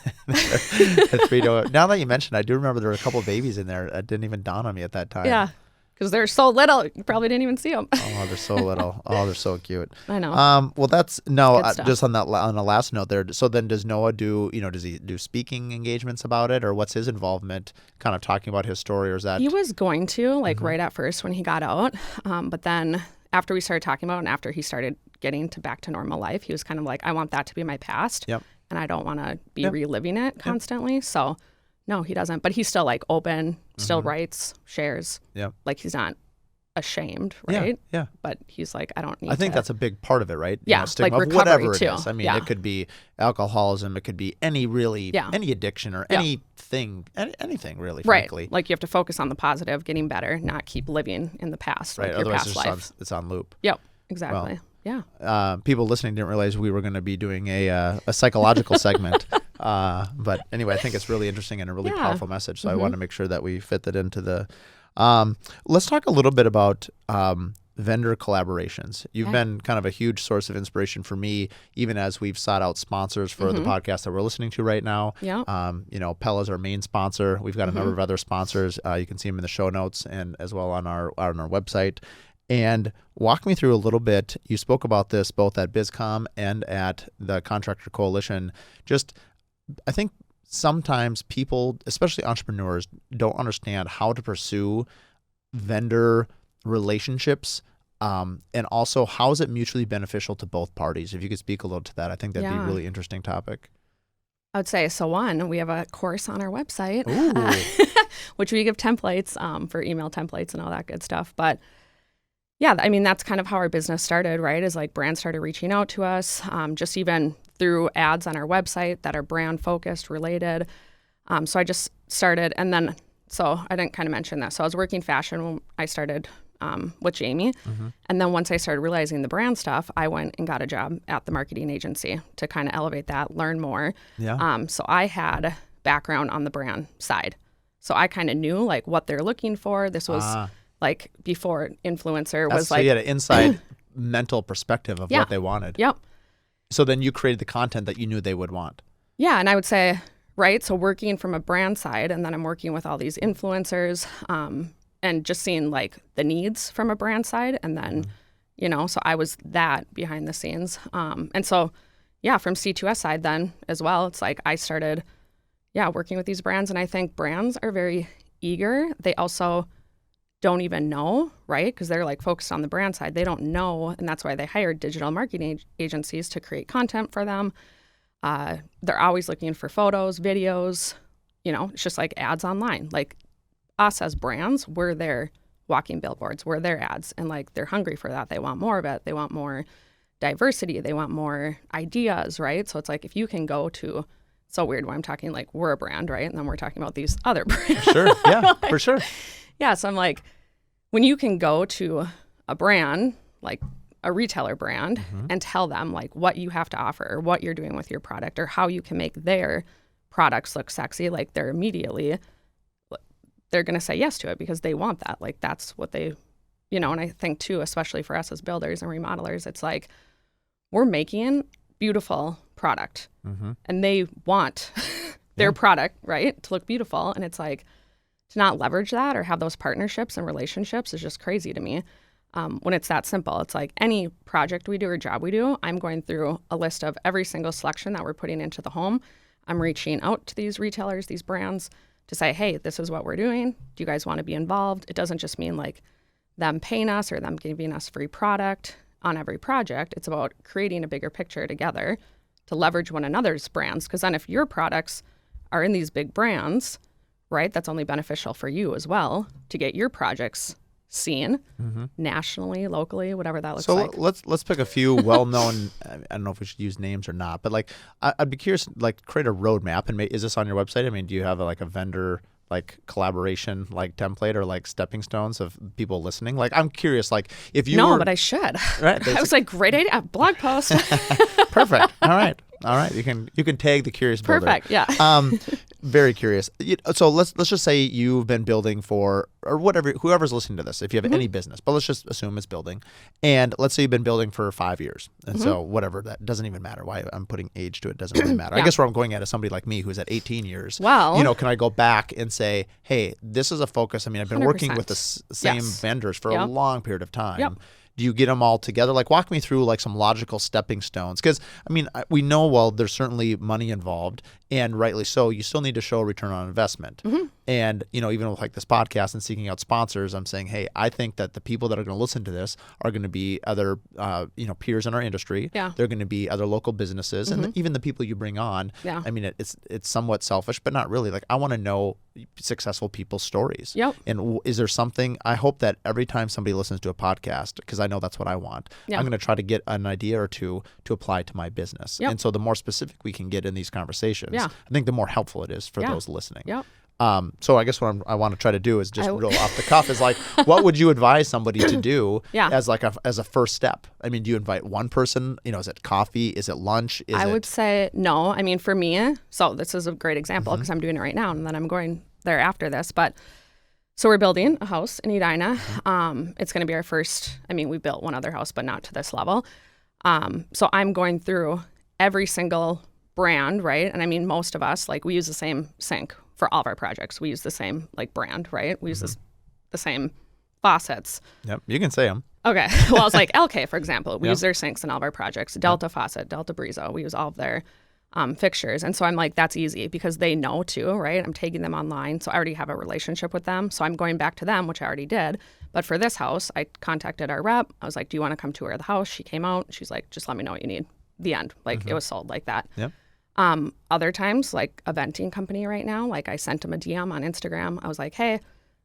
[SPEAKER 1] now that you mentioned, I do remember there were a couple of babies in there. It didn't even dawn on me at that time.
[SPEAKER 2] Yeah. Because they're so little, you probably didn't even see them.
[SPEAKER 1] Oh, they're so little. Oh, they're so cute.
[SPEAKER 2] I know.
[SPEAKER 1] Well, that's just on the last note there. So then, does Noah do? Does he do speaking engagements about it, or what's his involvement? Kind of talking about his story, or is that
[SPEAKER 2] he was going to right at first when he got out, but then after we started talking about it and after he started getting back to normal life, he was kind of like, I want that to be my past, and I don't want to be reliving it constantly. So. No, he doesn't. But he's still like open, still writes, shares. Yeah. Like he's not ashamed, right?
[SPEAKER 1] Yeah.
[SPEAKER 2] But he's like, I don't need
[SPEAKER 1] I think that's a big part of it, right?
[SPEAKER 2] Yeah.
[SPEAKER 1] Stigma
[SPEAKER 2] like
[SPEAKER 1] of whatever it
[SPEAKER 2] too.
[SPEAKER 1] is. I mean, it could be alcoholism. It could be any addiction or anything really, frankly.
[SPEAKER 2] Right. Like you have to focus on the positive, getting better, not keep living in the past,
[SPEAKER 1] right.
[SPEAKER 2] Like your
[SPEAKER 1] Otherwise
[SPEAKER 2] past life.
[SPEAKER 1] it's on loop.
[SPEAKER 2] Yep. Exactly.
[SPEAKER 1] Well, people listening didn't realize we were going to be doing a psychological segment. But anyway, I think it's really interesting and a really powerful message. So I want to make sure that we fit that into the. Let's talk a little bit about vendor collaborations. You've been kind of a huge source of inspiration for me, even as we've sought out sponsors for the podcast that we're listening to right now.
[SPEAKER 2] Yeah.
[SPEAKER 1] Pella's our main sponsor. We've got a number of other sponsors. You can see them in the show notes and as well on our website. And walk me through a little bit. You spoke about this both at BizCom and at the Contractor Coalition. Just, I think sometimes people, especially entrepreneurs, don't understand how to pursue vendor relationships, and also how is it mutually beneficial to both parties. If you could speak a little to that, I think that'd be a really interesting topic.
[SPEAKER 2] I would say, so one, we have a course on our website, which we give templates for email templates and all that good stuff. But yeah, I mean, that's kind of how our business started, right? Is like brands started reaching out to us, just even through ads on our website that are brand focused, related. So I just started, and then, so I didn't kind of mention that. So I was working fashion when I started with Jamie. And then once I started realizing the brand stuff, I went and got a job at the marketing agency to kind of elevate that, learn more. Yeah. So I had background on the brand side. So I kind of knew like what they're looking for. This was like before influencer was
[SPEAKER 1] so
[SPEAKER 2] like.
[SPEAKER 1] You had an inside mental perspective of what they wanted.
[SPEAKER 2] Yep.
[SPEAKER 1] So then you created the content that you knew they would want.
[SPEAKER 2] Yeah. And I would say, right, so working from a brand side, and then I'm working with all these influencers, and just seeing like the needs from a brand side. And then, so I was that behind the scenes. And so, yeah, from C2S side then as well, it's like I started, working with these brands. And I think brands are very eager. They also don't even know, right? Because they're like focused on the brand side. They don't know. And that's why they hired digital marketing agencies to create content for them. They're always looking for photos, videos, it's just like ads online. Like us as brands, we're their walking billboards, we're their ads. And like they're hungry for that. They want more of it. They want more diversity. They want more ideas, right? So it's like if you can go to, so weird when I'm talking like we're a brand, right? And then we're talking about these other brands.
[SPEAKER 1] Sure, yeah, for sure.
[SPEAKER 2] Yeah, so I'm like, when you can go to a brand, like a retailer brand, and tell them like what you have to offer or what you're doing with your product or how you can make their products look sexy, like they're going to say yes to it because they want that. Like that's what they, you know, and I think too, especially for us as builders and remodelers, it's like we're making beautiful product and they want their product, right, to look beautiful. And it's like to not leverage that or have those partnerships and relationships is just crazy to me. When it's that simple, it's like any project we do or job we do, I'm going through a list of every single selection that we're putting into the home. I'm reaching out to these retailers, these brands to say, hey, this is what we're doing. Do you guys want to be involved? It doesn't just mean like them paying us or them giving us free product on every project. It's about creating a bigger picture together to leverage one another's brands. Because then if your products are in these big brands, right, that's only beneficial for you as well to get your projects seen nationally, locally, whatever that looks like.
[SPEAKER 1] So let's pick a few well-known. I don't know if we should use names or not, but like I'd be curious, like create a roadmap. And is this on your website? I mean, do you have a vendor like collaboration like template or like stepping stones of people listening? Like I'm curious, like if you
[SPEAKER 2] but I should.
[SPEAKER 1] Right,
[SPEAKER 2] I was like, great idea, blog post.
[SPEAKER 1] Perfect. All right. You can tag the Curious Builder.
[SPEAKER 2] Perfect. Yeah.
[SPEAKER 1] Very curious. So let's just say you've been building for, or whatever, whoever's listening to this, if you have any business, but let's just assume it's building. And let's say you've been building for 5 years. And so whatever, that doesn't even matter. Why I'm putting age to it doesn't really matter. I guess where I'm going at is somebody like me who's at 18 years.
[SPEAKER 2] Well,
[SPEAKER 1] can I go back and say, hey, this is a focus. I mean, I've been
[SPEAKER 2] 100%.
[SPEAKER 1] working with the same vendors for a long period of time.
[SPEAKER 2] Yep.
[SPEAKER 1] Do you get them all together? Like walk me through like some logical stepping stones. Because, I mean, we know, well, there's certainly money involved, and rightly so. You still need to show a return on investment. And, even with like this podcast and seeking out sponsors, I'm saying, hey, I think that the people that are going to listen to this are going to be other, peers in our industry.
[SPEAKER 2] Yeah.
[SPEAKER 1] They're going to be other local businesses and even the people you bring on.
[SPEAKER 2] Yeah.
[SPEAKER 1] I mean, it's somewhat selfish, but not really. Like I want to know successful people's stories.
[SPEAKER 2] Yep.
[SPEAKER 1] And is there something, I hope that every time somebody listens to a podcast, because I know that's what I want, I'm going to try to get an idea or two to apply to my business. And so the more specific we can get in these conversations, I think the more helpful it is for those listening.
[SPEAKER 2] Yep.
[SPEAKER 1] So I guess what I want to try to do is just real off the cuff is like, what would you advise somebody to do as like as a first step? I mean, do you invite one person? Is it coffee? Is it lunch?
[SPEAKER 2] I would say no. I mean, for me, so this is a great example because I'm doing it right now and then I'm going there after this. But so we're building a house in Edina. It's going to be our first. I mean, we built one other house, but not to this level. So I'm going through every single brand, right? And I mean, most of us, like we use the same sink for all of our projects. We use the same like brand, right? We use the same faucets.
[SPEAKER 1] Yep, you can say them.
[SPEAKER 2] Okay. Well, I was like LK, for example. We use their sinks in all of our projects. Delta Faucet, Delta Brizo. We use all of their fixtures. And so I'm like, that's easy because they know too, right? I'm taking them online. So I already have a relationship with them. So I'm going back to them, which I already did. But for this house, I contacted our rep. I was like, do you want to come tour the house? She came out. She's like, just let me know what you need. The end. Like it was sold like that.
[SPEAKER 1] Yep.
[SPEAKER 2] Other times, like a venting company right now, like I sent them a DM on Instagram. I was like, hey,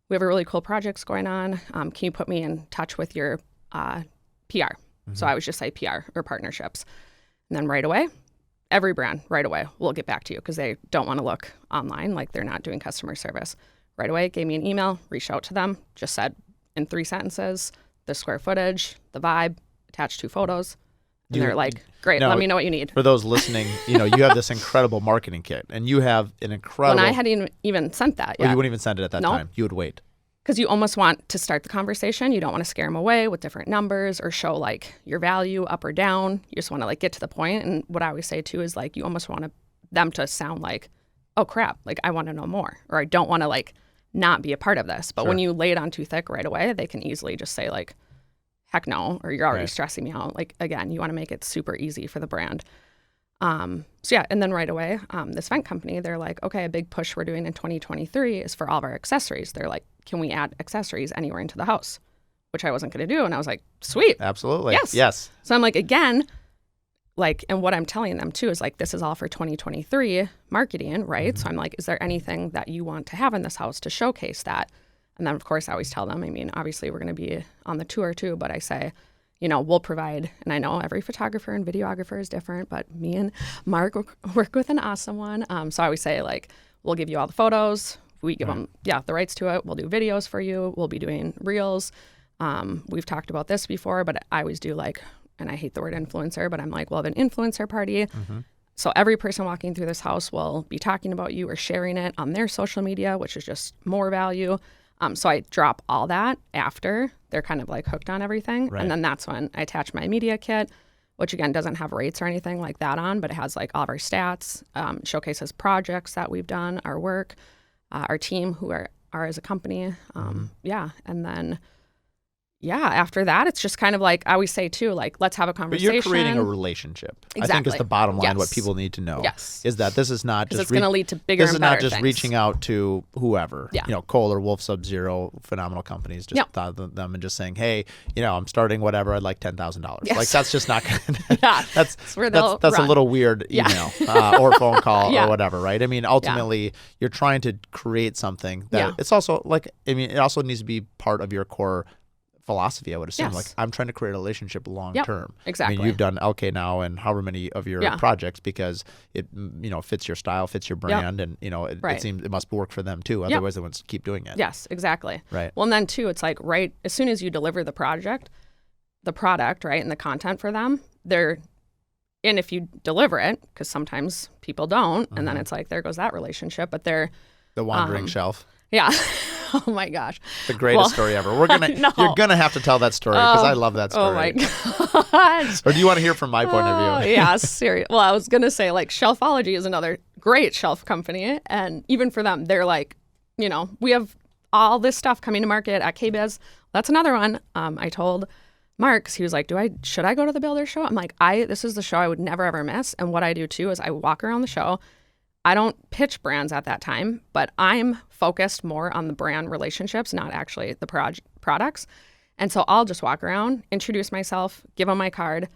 [SPEAKER 2] we have a really cool projects going on. Can you put me in touch with your PR? So I would just say PR or partnerships. And then right away, every brand right away will get back to you because they don't want to look online like they're not doing customer service. Right away, gave me an email, reached out to them, just said in 3 sentences, the square footage, the vibe, attached 2 photos. And they're like, great, let me know what you need.
[SPEAKER 1] For those listening, you have this incredible marketing kit, and you have an incredible...
[SPEAKER 2] When I hadn't even sent that yet.
[SPEAKER 1] Well, you wouldn't even send it at that time. You would wait.
[SPEAKER 2] Because you almost want to start the conversation. You don't want to scare them away with different numbers or show like your value up or down. You just want to like get to the point. And what I always say too is like, you almost want them to sound like, oh crap, like I want to know more, or I don't want to like not be a part of this. But when you lay it on too thick right away, they can easily just say like, heck no, or you're already stressing me out. Like, again, you want to make it super easy for the brand. And then right away, this vent company, they're like, okay, a big push we're doing in 2023 is for all of our accessories. They're like, can we add accessories anywhere into the house? Which I wasn't going to do. And I was like, sweet.
[SPEAKER 1] Absolutely.
[SPEAKER 2] Yes. So I'm like, again, like, and what I'm telling them too is like, this is all for 2023 marketing, right? So I'm like, is there anything that you want to have in this house to showcase that? And then, of course, I always tell them, I mean, obviously, we're going to be on the tour, too. But I say, we'll provide, and I know every photographer and videographer is different, but me and Mark work with an awesome one. So I always say, like, we'll give you all the photos. We give them, the rights to it. We'll do videos for you. We'll be doing reels. We've talked about this before, but I always do, like, and I hate the word influencer, but I'm like, we'll have an influencer party. So every person walking through this house will be talking about you or sharing it on their social media, which is just more value. So I drop all that after they're kind of like hooked on everything.
[SPEAKER 1] Right.
[SPEAKER 2] And then that's when I attach my media kit, which again doesn't have rates or anything like that on, but it has like all of our stats, showcases projects that we've done, our work, our team who are as a company. Yeah. And then, after that, it's just kind of like I always say too, like, let's have a conversation.
[SPEAKER 1] But you're creating a relationship.
[SPEAKER 2] Exactly.
[SPEAKER 1] I think is the bottom line.
[SPEAKER 2] Yes.
[SPEAKER 1] What people need to know
[SPEAKER 2] Yes.
[SPEAKER 1] is that this is not just
[SPEAKER 2] it's going to lead to bigger
[SPEAKER 1] this
[SPEAKER 2] and
[SPEAKER 1] is
[SPEAKER 2] better
[SPEAKER 1] not just
[SPEAKER 2] things.
[SPEAKER 1] reaching out to whoever,
[SPEAKER 2] Yeah.
[SPEAKER 1] Kohler, Wolf, Sub-Zero, phenomenal companies, just thought of them and just saying, hey, I'm starting whatever, I'd like $10,000.
[SPEAKER 2] Yes.
[SPEAKER 1] Like, that's just not going to, that's
[SPEAKER 2] where they'll
[SPEAKER 1] that's a
[SPEAKER 2] run.
[SPEAKER 1] little weird email or phone call or whatever, right? I mean, ultimately, you're trying to create something that it's also like, it also needs to be part of your core philosophy, I would assume.
[SPEAKER 2] Yes.
[SPEAKER 1] Like, I'm trying to create a relationship long term.
[SPEAKER 2] Exactly.
[SPEAKER 1] I mean, you've done LK now and however many of your projects because it fits your style, fits your brand, and it seems it must work for them too. Otherwise, they wouldn't keep doing it.
[SPEAKER 2] Yes, exactly.
[SPEAKER 1] Right.
[SPEAKER 2] Well, and then too, it's like right as soon as you deliver the product, right, and the content for them, and if you deliver it, because sometimes people don't, and then it's like there goes that relationship. But they're
[SPEAKER 1] the wandering shelf.
[SPEAKER 2] Yeah. Oh my gosh.
[SPEAKER 1] The greatest story ever. You're gonna have to tell that story because I love that story.
[SPEAKER 2] Oh my gosh.
[SPEAKER 1] Or do you want to hear from my point of view?
[SPEAKER 2] Yeah, serious. Well, I was gonna say like Shelfology is another great shelf company, and even for them, they're like, we have all this stuff coming to market at KBiz. That's another one. I told Mark, 'cause he was like, should I go to the Builder Show? I'm like, this is the show I would never ever miss. And what I do too is I walk around the show. I don't pitch brands at that time, but I'm focused more on the brand relationships, not actually the products. And so I'll just walk around, introduce myself, give them my card,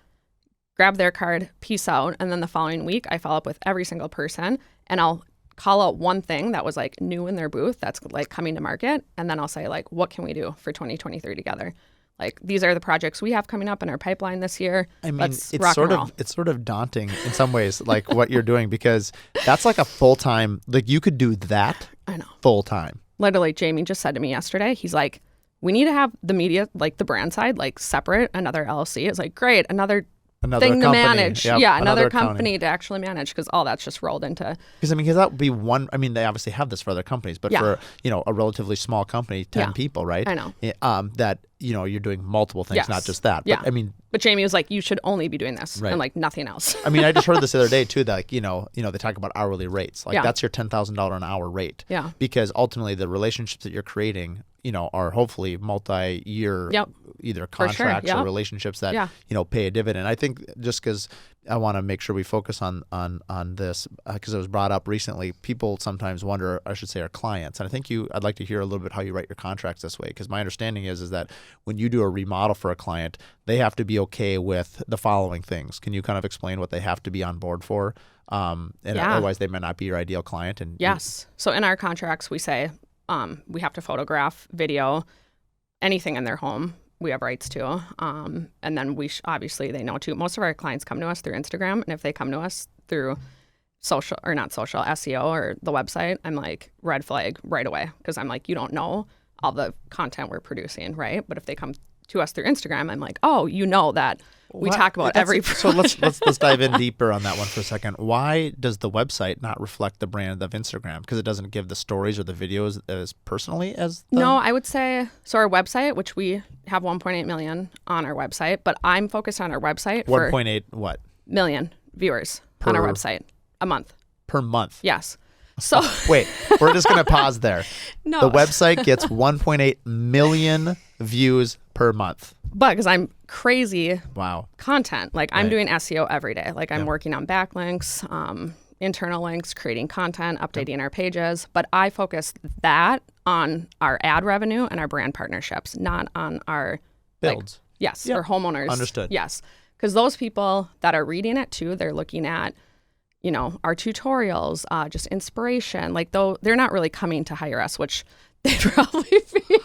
[SPEAKER 2] grab their card, peace out. And then the following week, I follow up with every single person and I'll call out one thing that was like new in their booth that's like coming to market. And then I'll say like, what can we do for 2023 together? Like, these are the projects we have coming up in our pipeline this year.
[SPEAKER 1] I mean,
[SPEAKER 2] Let's
[SPEAKER 1] it's
[SPEAKER 2] rock and roll.
[SPEAKER 1] it's sort of daunting in some ways, like what you're doing, because that's like a full-time, like you could do that
[SPEAKER 2] I know.
[SPEAKER 1] full-time.
[SPEAKER 2] Literally, Jamie just said to me yesterday, he's like, we need to have the media, like the brand side, like separate, another LLC. It's like, great, another thing to manage.
[SPEAKER 1] Yep,
[SPEAKER 2] yeah, another
[SPEAKER 1] accounting.
[SPEAKER 2] company to actually manage, because all that's just rolled into.
[SPEAKER 1] Because that would be one. I mean, they obviously have this for other companies, but for a relatively small company, 10 people, right?
[SPEAKER 2] I know.
[SPEAKER 1] That you're doing multiple things, not just that.
[SPEAKER 2] Yeah.
[SPEAKER 1] But I mean,
[SPEAKER 2] but Jamie was like, you should only be doing this and like nothing else.
[SPEAKER 1] I mean, I just heard this the other day too. That like, they talk about hourly rates. Like that's your $10,000 an hour rate.
[SPEAKER 2] Yeah.
[SPEAKER 1] Because ultimately, the relationships that you're creating, are hopefully multi-year, either contracts or relationships that pay a dividend. I think just because I want to make sure we focus on this because it was brought up recently. People sometimes wonder, I should say, our clients, and I think I'd like to hear a little bit how you write your contracts this way, because my understanding is that when you do a remodel for a client, they have to be okay with the following things. Can you kind of explain what they have to be on board for? Otherwise, they may not be your ideal client. And
[SPEAKER 2] yes. So in our contracts, we say we have to photograph, video, anything in their home. We have rights to. And then obviously they know too. Most of our clients come to us through Instagram. And if they come to us through SEO or the website, I'm like, red flag right away. Because I'm like, you don't know all the content we're producing, right? But if they come to us through Instagram, I'm like, oh, that we talk about every project.
[SPEAKER 1] So let's dive in deeper on that one for a second. Why does the website not reflect the brand of Instagram? Because it doesn't give the stories or the videos as personally as
[SPEAKER 2] No, I would say, so our website, which we have 1.8 million on our website, but I'm focused on our website for
[SPEAKER 1] 1.8 what?
[SPEAKER 2] Million viewers on our website a month.
[SPEAKER 1] Per month?
[SPEAKER 2] Yes. So
[SPEAKER 1] wait, we're just going to pause there.
[SPEAKER 2] No.
[SPEAKER 1] The website gets 1.8 million views per month.
[SPEAKER 2] But because I'm crazy content, like I'm
[SPEAKER 1] Right.
[SPEAKER 2] doing SEO every day. Like I'm working on backlinks, internal links, creating content, updating our pages. But I focus that on our ad revenue and our brand partnerships, not on our
[SPEAKER 1] Builds.
[SPEAKER 2] or homeowners.
[SPEAKER 1] Understood.
[SPEAKER 2] Yes. Because those people that are reading it too, they're looking at, our tutorials, just inspiration. Like though they're not really coming to hire us, which they probably be.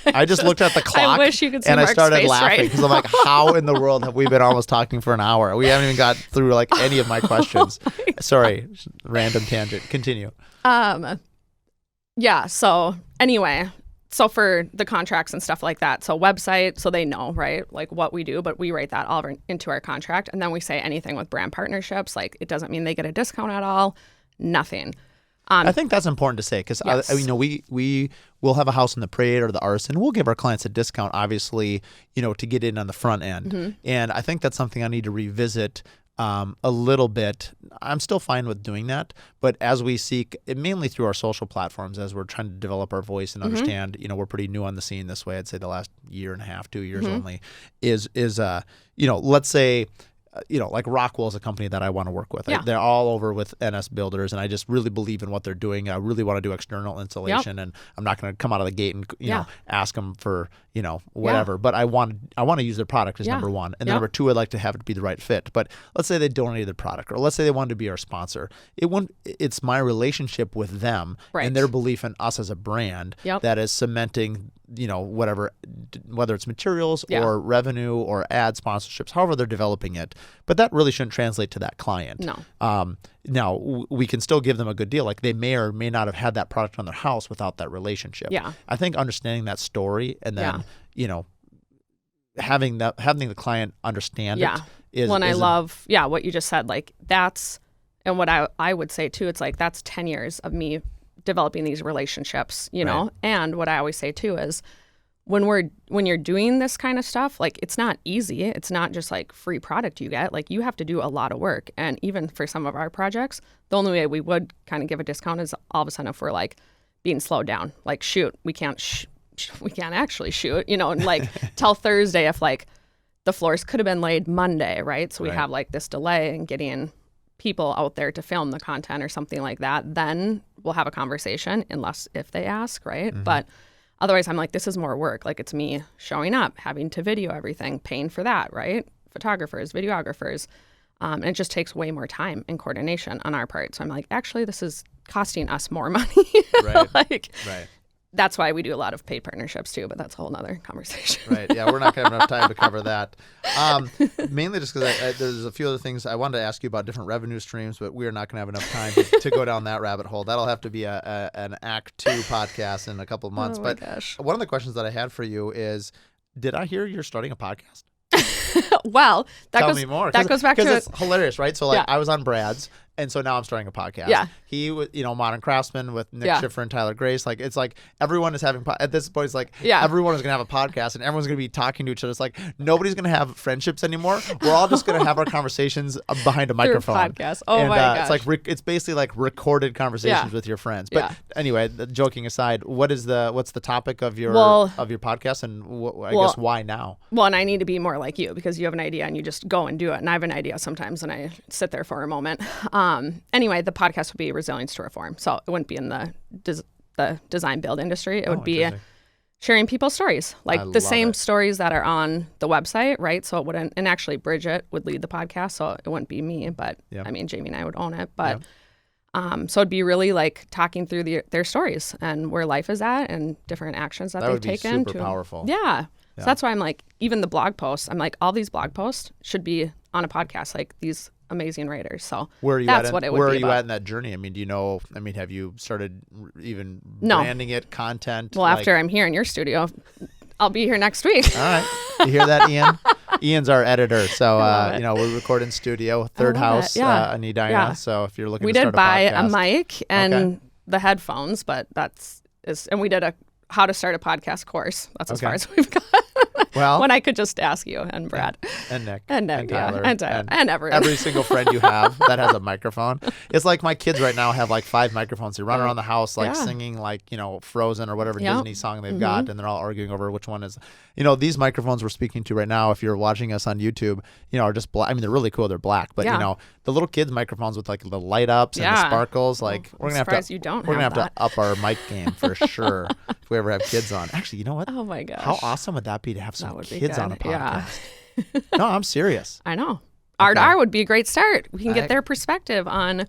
[SPEAKER 1] I just looked at the clock
[SPEAKER 2] I wish you could see
[SPEAKER 1] and I
[SPEAKER 2] Mark's
[SPEAKER 1] started
[SPEAKER 2] face
[SPEAKER 1] laughing because I'm like, how in the world have we been almost talking for an hour? We haven't even got through like any of my questions. Sorry, random tangent. Continue.
[SPEAKER 2] Yeah. So anyway, so for the contracts and stuff like that, so website, so they know, right, like what we do, but we write that all into our contract. And then we say anything with brand partnerships, like it doesn't mean they get a discount at all, nothing.
[SPEAKER 1] I think that's important to say because
[SPEAKER 2] Yes.
[SPEAKER 1] we will have a house in the Parade or the Arson. We'll give our clients a discount, obviously, to get in on the front end. And I think that's something I need to revisit a little bit. I'm still fine with doing that, but as we seek, mainly through our social platforms, as we're trying to develop our voice and understand, we're pretty new on the scene this way. I'd say the last year and a half, 2 years only, is let's say. Like Rockwell is a company that I want to work with.
[SPEAKER 2] Yeah.
[SPEAKER 1] They're all over with NS builders, and I just really believe in what they're doing. I really want to do external installation, and I'm not going to come out of the gate and ask them for whatever. But I want to use their product as number one, and number two, I'd like to have it be the right fit. But let's say they donated the product, or let's say they wanted to be our sponsor. It's my relationship with them and their belief in us as a brand that is cementing whatever, whether it's materials or revenue or ad sponsorships, however they're developing it. But that really shouldn't translate to that client.
[SPEAKER 2] No.
[SPEAKER 1] Now, we can still give them a good deal. Like they may or may not have had that product on their house without that relationship.
[SPEAKER 2] Yeah.
[SPEAKER 1] I think understanding that story and then, having the client understand it is.
[SPEAKER 2] Well, and I love, what you just said. Like that's, and what I would say too, it's like that's 10 years of me developing these relationships, and what I always say too is when you're doing this kind of stuff, like it's not easy. It's not just like free product you get. Like you have to do a lot of work. And even for some of our projects, the only way we would kind of give a discount is all of a sudden if we're like being slowed down, like shoot, we can't actually shoot, and like till Thursday if like the floors could have been laid Monday, right? So we have like this delay in getting people out there to film the content or something like that, then we'll have a conversation unless if they ask, right? But otherwise I'm like, this is more work. Like it's me showing up, having to video everything, paying for that, right? Photographers, videographers. And it just takes way more time and coordination on our part. So I'm like, actually, this is costing us more money. Right. That's why we do a lot of paid partnerships too, but that's a whole nother conversation.
[SPEAKER 1] Right. Yeah, we're not going to have enough time to cover that. Mainly just because there's a few other things I wanted to ask you about different revenue streams, but we're not going to have enough time to go down that rabbit hole. That'll have to be an Act 2 podcast in a couple of months.
[SPEAKER 2] Oh my gosh.
[SPEAKER 1] One of the questions that I had for you is, did I hear you're starting a podcast?
[SPEAKER 2] Well,
[SPEAKER 1] Tell me more.
[SPEAKER 2] That goes back to
[SPEAKER 1] it's hilarious, right? So I was on Brad's, and so now I'm starting a podcast.
[SPEAKER 2] Yeah.
[SPEAKER 1] He was, Modern Craftsman with Nick Schiffer and Tyler Grace. Like it's like everyone is having at this point. It's like everyone is gonna have a podcast, and everyone's gonna be talking to each other. It's like nobody's gonna have friendships anymore. We're all just gonna have our conversations behind a microphone.
[SPEAKER 2] Podcast. Oh my gosh.
[SPEAKER 1] It's like it's basically like recorded conversations with your friends. But anyway, joking aside, what's the topic of your podcast, and I guess why now?
[SPEAKER 2] Well, and I need to be more like you because you have an idea and you just go and do it. And I have an idea sometimes and I sit there for a moment. Anyway, the podcast would be Resilience to Reform. So it wouldn't be in the design build industry. It would be sharing people's stories, like the same stories that are on the website, right? So it wouldn't, and actually Bridget would lead the podcast, so it wouldn't be me, but I mean, Jamie and I would own it. But so it'd be really like talking through their stories and where life is at and different actions that they've taken.
[SPEAKER 1] Super powerful.
[SPEAKER 2] Yeah. So that's why I'm like, even the blog posts, I'm like, all these blog posts should be on a podcast, like these amazing writers. So
[SPEAKER 1] where are you
[SPEAKER 2] that's
[SPEAKER 1] at
[SPEAKER 2] what it would
[SPEAKER 1] where
[SPEAKER 2] be
[SPEAKER 1] are you
[SPEAKER 2] about.
[SPEAKER 1] at in that journey? I mean, have you started even branding it, content?
[SPEAKER 2] Well, after I'm here in your studio, I'll be here next week.
[SPEAKER 1] All right. You hear that, Ian? Ian's our editor. So, we record in studio, Third House, in Edina.
[SPEAKER 2] Yeah.
[SPEAKER 1] So if you're looking
[SPEAKER 2] we
[SPEAKER 1] to
[SPEAKER 2] did
[SPEAKER 1] start
[SPEAKER 2] buy
[SPEAKER 1] a podcast.
[SPEAKER 2] a mic and the headphones, but and we did a how to start a podcast course. That's as far as we've got.
[SPEAKER 1] Well,
[SPEAKER 2] when I could just ask you and Brad
[SPEAKER 1] and Nick
[SPEAKER 2] and Tyler and everyone.
[SPEAKER 1] Every single friend you have that has a microphone. It's like my kids right now have like 5 microphones. They run around the house like singing like Frozen or whatever Disney song they've got, and they're all arguing over which one is. These microphones we're speaking to right now, if you're watching us on YouTube, are just black. I mean, they're really cool. They're black, but the little kids microphones with like the light ups and the sparkles. Like we're gonna have to up our mic game for sure if we ever have kids on. Actually, you know what?
[SPEAKER 2] Oh my gosh,
[SPEAKER 1] how awesome would that be to have some kids on a podcast?
[SPEAKER 2] Yeah.
[SPEAKER 1] No, I'm serious.
[SPEAKER 2] I know. R2R would be a great start. We can get their perspective on,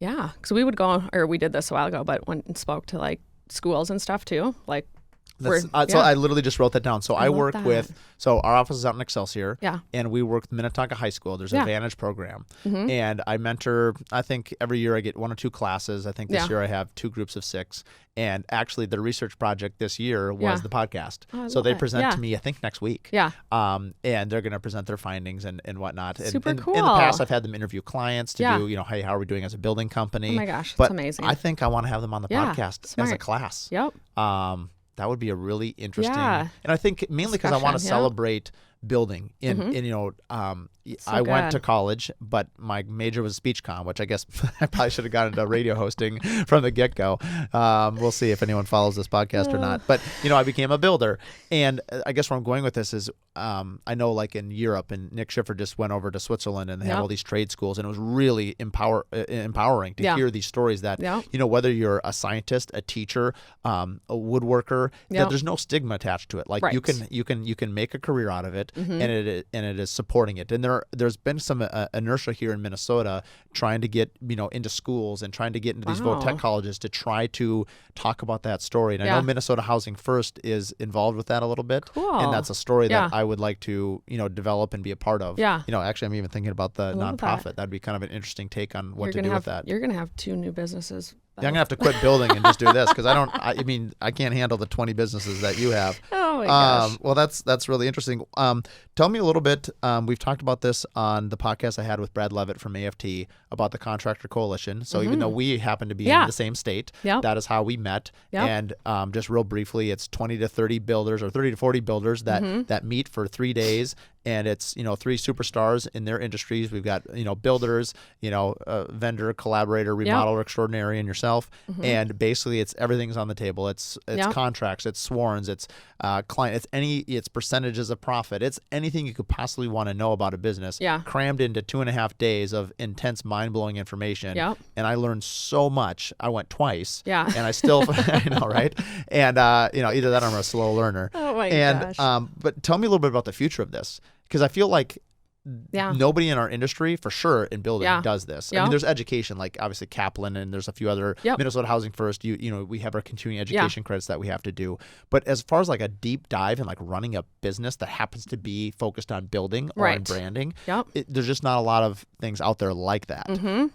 [SPEAKER 2] because we did this a while ago, but went and spoke to like schools and stuff too, like
[SPEAKER 1] So I literally just wrote that down. So I work
[SPEAKER 2] that.
[SPEAKER 1] So our office is out in Excelsior.
[SPEAKER 2] Yeah.
[SPEAKER 1] And we work with Minnetonka High School. There's a Vantage program.
[SPEAKER 2] Mm-hmm.
[SPEAKER 1] And I mentor, I think every year I get 1 or 2 classes. I think this year I have 2 groups of 6. And actually the research project this year was the podcast. So they present to me, I think, next week.
[SPEAKER 2] Yeah.
[SPEAKER 1] And they're going to present their findings and whatnot.
[SPEAKER 2] Super cool.
[SPEAKER 1] In the past, I've had them interview clients to do, hey, how are we doing as a building company?
[SPEAKER 2] Oh my gosh, that's amazing.
[SPEAKER 1] I think I want to have them on the podcast as a class.
[SPEAKER 2] Yep.
[SPEAKER 1] That would be a really interesting,
[SPEAKER 2] and
[SPEAKER 1] I think mainly because I want to celebrate building I went to college, but my major was speech comm, which I guess I probably should have gotten into radio hosting from the get-go. We'll see if anyone follows this podcast or not. But, I became a builder. And I guess where I'm going with this is I know like in Europe, and Nick Schiffer just went over to Switzerland and they have all these trade schools. And it was really empowering to hear these stories that, whether you're a scientist, a teacher, a woodworker, that there's no stigma attached to it. Like you can make a career out of it, and it is supporting it. And there's been some inertia here in Minnesota trying to get into schools and trying to get into these vo-tech colleges to try to talk about that story. And I know Minnesota Housing First is involved with that a little bit, and that's a story that I would like to develop and be a part of. Actually, I'm even thinking about the nonprofit. That'd be kind of an interesting take on what to do with that.
[SPEAKER 2] You're gonna have 2 new businesses.
[SPEAKER 1] I'm gonna have to quit building and just do this because I can't handle the 20 businesses that you have.
[SPEAKER 2] Oh my gosh.
[SPEAKER 1] Well, that's really interesting. Tell me a little bit. We've talked about this on the podcast I had with Brad Levitt from AFT about the Contractor Coalition. So even though we happen to be in the same state, that is how we met. And just real briefly, it's 20 to 30 builders or 30 to 40 builders that meet for 3 days. And it's 3 superstars in their industries. We've got builders, vendor, collaborator, remodeler extraordinary, and yourself. And basically, everything's on the table. It's contracts, it's sworns, it's client, it's percentages of profit, it's anything you could possibly want to know about a business. Crammed into 2.5 days of intense, mind-blowing information. And I learned so much. I went twice. And I still, I know, right? And either that or I'm a slow learner.
[SPEAKER 2] Oh my gosh.
[SPEAKER 1] But tell me a little bit about the future of this. Because I feel like nobody in our industry, for sure, in building does this. I mean, there's education, like obviously Kaplan, and there's a few other Minnesota Housing First. We have our continuing education credits that we have to do. But as far as like a deep dive and like running a business that happens to be focused on building or on branding, there's just not a lot of things out there like that.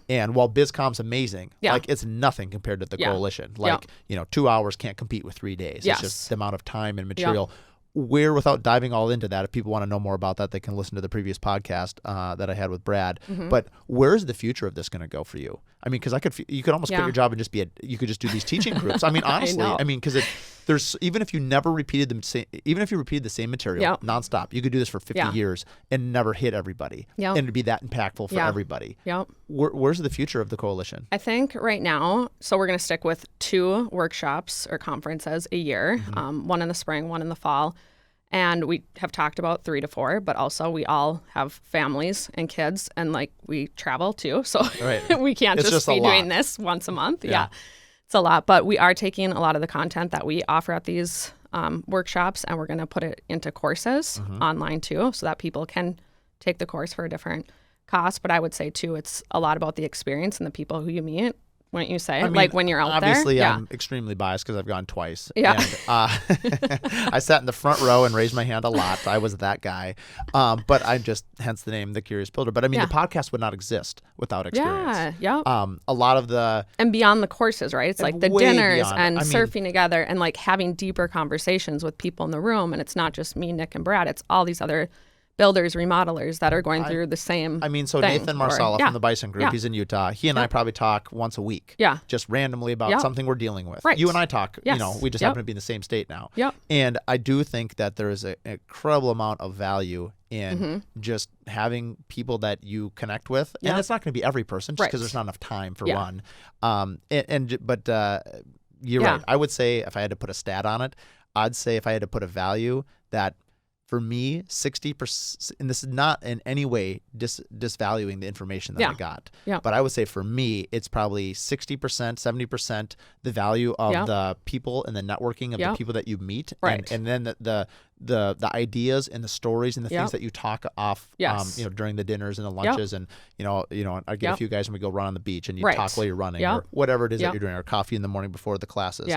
[SPEAKER 1] And while BizCom's amazing, like it's nothing compared to the coalition. Like 2 hours can't compete with 3 days. It's just the amount of time and material. Without diving all into that, if people want to know more about that, they can listen to the previous podcast that I had with Brad. But where's the future of this going to go for you? I mean, because you could almost quit your job and just you could just do these teaching groups. I mean, honestly, I mean, because there's even if you never repeated the same material nonstop, you could do this for 50 years and never hit everybody, and it'd be that impactful for everybody. Where's the future of the coalition?
[SPEAKER 2] I think right now, so we're going to stick with 2 workshops or conferences a year, one in the spring, one in the fall. And we have talked about 3 to 4, but also we all have families and kids, and like we travel too. So we can't just be doing this once a month. Yeah, it's a lot. But we are taking a lot of the content that we offer at these workshops, and we're going to put it into courses online too, so that people can take the course for a different cost. But I would say too, it's a lot about the experience and the people who you meet. Wouldn't you say? I mean, like when you're out
[SPEAKER 1] obviously
[SPEAKER 2] there?
[SPEAKER 1] I'm extremely biased because I've gone twice.
[SPEAKER 2] Yeah.
[SPEAKER 1] And, I sat in the front row and raised my hand a lot. I was that guy. But I'm just, hence the name, The Curious Builder. But I mean, the podcast would not exist without experience. A lot of the...
[SPEAKER 2] And beyond the courses, right? It's like the dinners and surfing together and like having deeper conversations with people in the room. And it's not just me, Nick, and Brad. It's all these other builders, remodelers that are going through the same
[SPEAKER 1] so
[SPEAKER 2] thing.
[SPEAKER 1] Nathan Marsala from the Bison Group, he's in Utah. He and I probably talk once a week. Just randomly about something we're dealing with. You and I talk, we just happen to be in the same state now. And I do think that there is an incredible amount of value in just having people that you connect with. And it's not going to be every person just because there's not enough time for one. But you're right. I would say if I had to put a stat on it, I'd say if I had to put a value that for me, 60%, and this is not in any way disvaluing the information that I got, but I would say for me, it's probably 60%, 70% the value of the people and the networking of the people that you meet, and then the ideas and the stories and the things that you talk off, during the dinners and the lunches, and I get a few guys when we go run on the beach, and you talk while you're running, or whatever it is that you're doing, or coffee in the morning before the classes.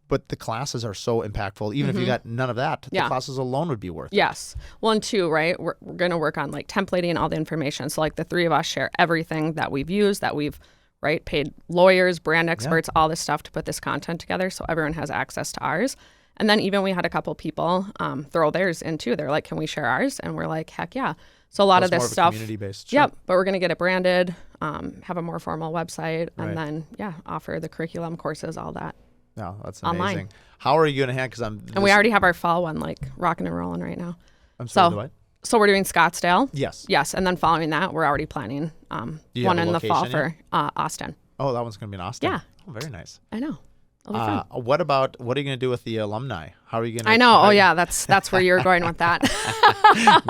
[SPEAKER 1] But the classes are so impactful. Even if you got none of that, the classes alone would be worth it.
[SPEAKER 2] Yes. Well, and two, right, we're going to work on like templating all the information. So like the three of us share everything that we've used, that we've, right, paid lawyers, brand experts, all this stuff to put this content together so everyone has access to ours. And then even we had a couple people throw theirs in too. They're like, can we share ours? And we're like, heck yeah. So a lot of this
[SPEAKER 1] more of
[SPEAKER 2] stuff.
[SPEAKER 1] Community-based.
[SPEAKER 2] Yep. But we're going to get it branded, have a more formal website, and then, offer the curriculum, courses, all that.
[SPEAKER 1] No, that's amazing.
[SPEAKER 2] Online.
[SPEAKER 1] How are you going to handle?
[SPEAKER 2] And we already have our fall one like rocking and rolling right now.
[SPEAKER 1] I'm sorry, the what?
[SPEAKER 2] So we're doing Scottsdale.
[SPEAKER 1] Yes.
[SPEAKER 2] Yes. And then following that, we're already planning one in the fall for Austin.
[SPEAKER 1] Oh, that one's going to be in Austin?
[SPEAKER 2] Yeah.
[SPEAKER 1] Oh, very nice.
[SPEAKER 2] I know. It'll be fun.
[SPEAKER 1] What are you going to do with the alumni? How are you going to?
[SPEAKER 2] I know. Oh, yeah. That's where you're going with that.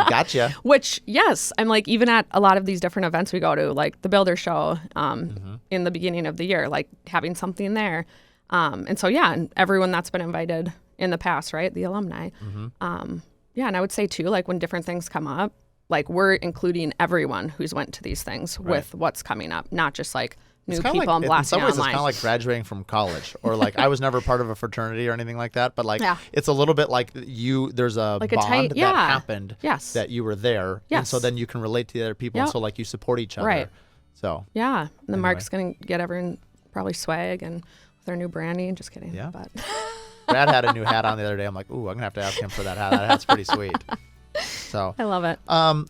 [SPEAKER 1] Gotcha.
[SPEAKER 2] Which, yes, I'm like, even at a lot of these different events we go to, like the Builder Show in the beginning of the year, like having something there. And so, yeah, and everyone that's been invited in the past, right, the alumni. Yeah, and I would say, too, like when different things come up, like we're including everyone who's went to these things with what's coming up, not just like new people and blasting online.
[SPEAKER 1] In some ways, it's kind of like graduating from college, or like I was never part of a fraternity or anything like that, but like it's a little bit like there's a like bond that happened that you were there, and so then you can relate to the other people, and so like you support each other. Right. So
[SPEAKER 2] yeah, and then Mark's gonna get everyone probably swag and with our new branding. Just kidding.
[SPEAKER 1] Yeah.
[SPEAKER 2] But
[SPEAKER 1] Brad had a new hat on the other day. I'm like, ooh, I'm gonna have to ask him for that hat. That hat's pretty sweet. So
[SPEAKER 2] I love it.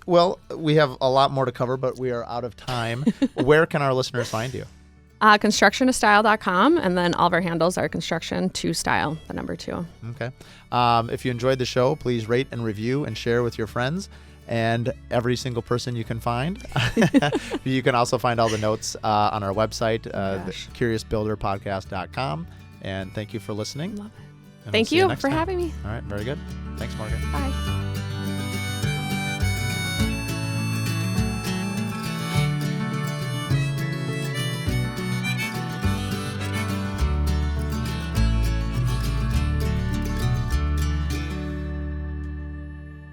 [SPEAKER 1] Well, we have a lot more to cover, but we are out of time. Where can our listeners find you?
[SPEAKER 2] Constructiontostyle.com, and then all of our handles are construction2style, the number 2.
[SPEAKER 1] Okay. If you enjoyed the show, please rate and review and share with your friends and every single person you can find. You can also find all the notes on our website, curiousbuilderpodcast.com. And thank you for listening.
[SPEAKER 2] Love it. Thank you for having me.
[SPEAKER 1] All right. Very good. Thanks, Morgan.
[SPEAKER 2] Bye.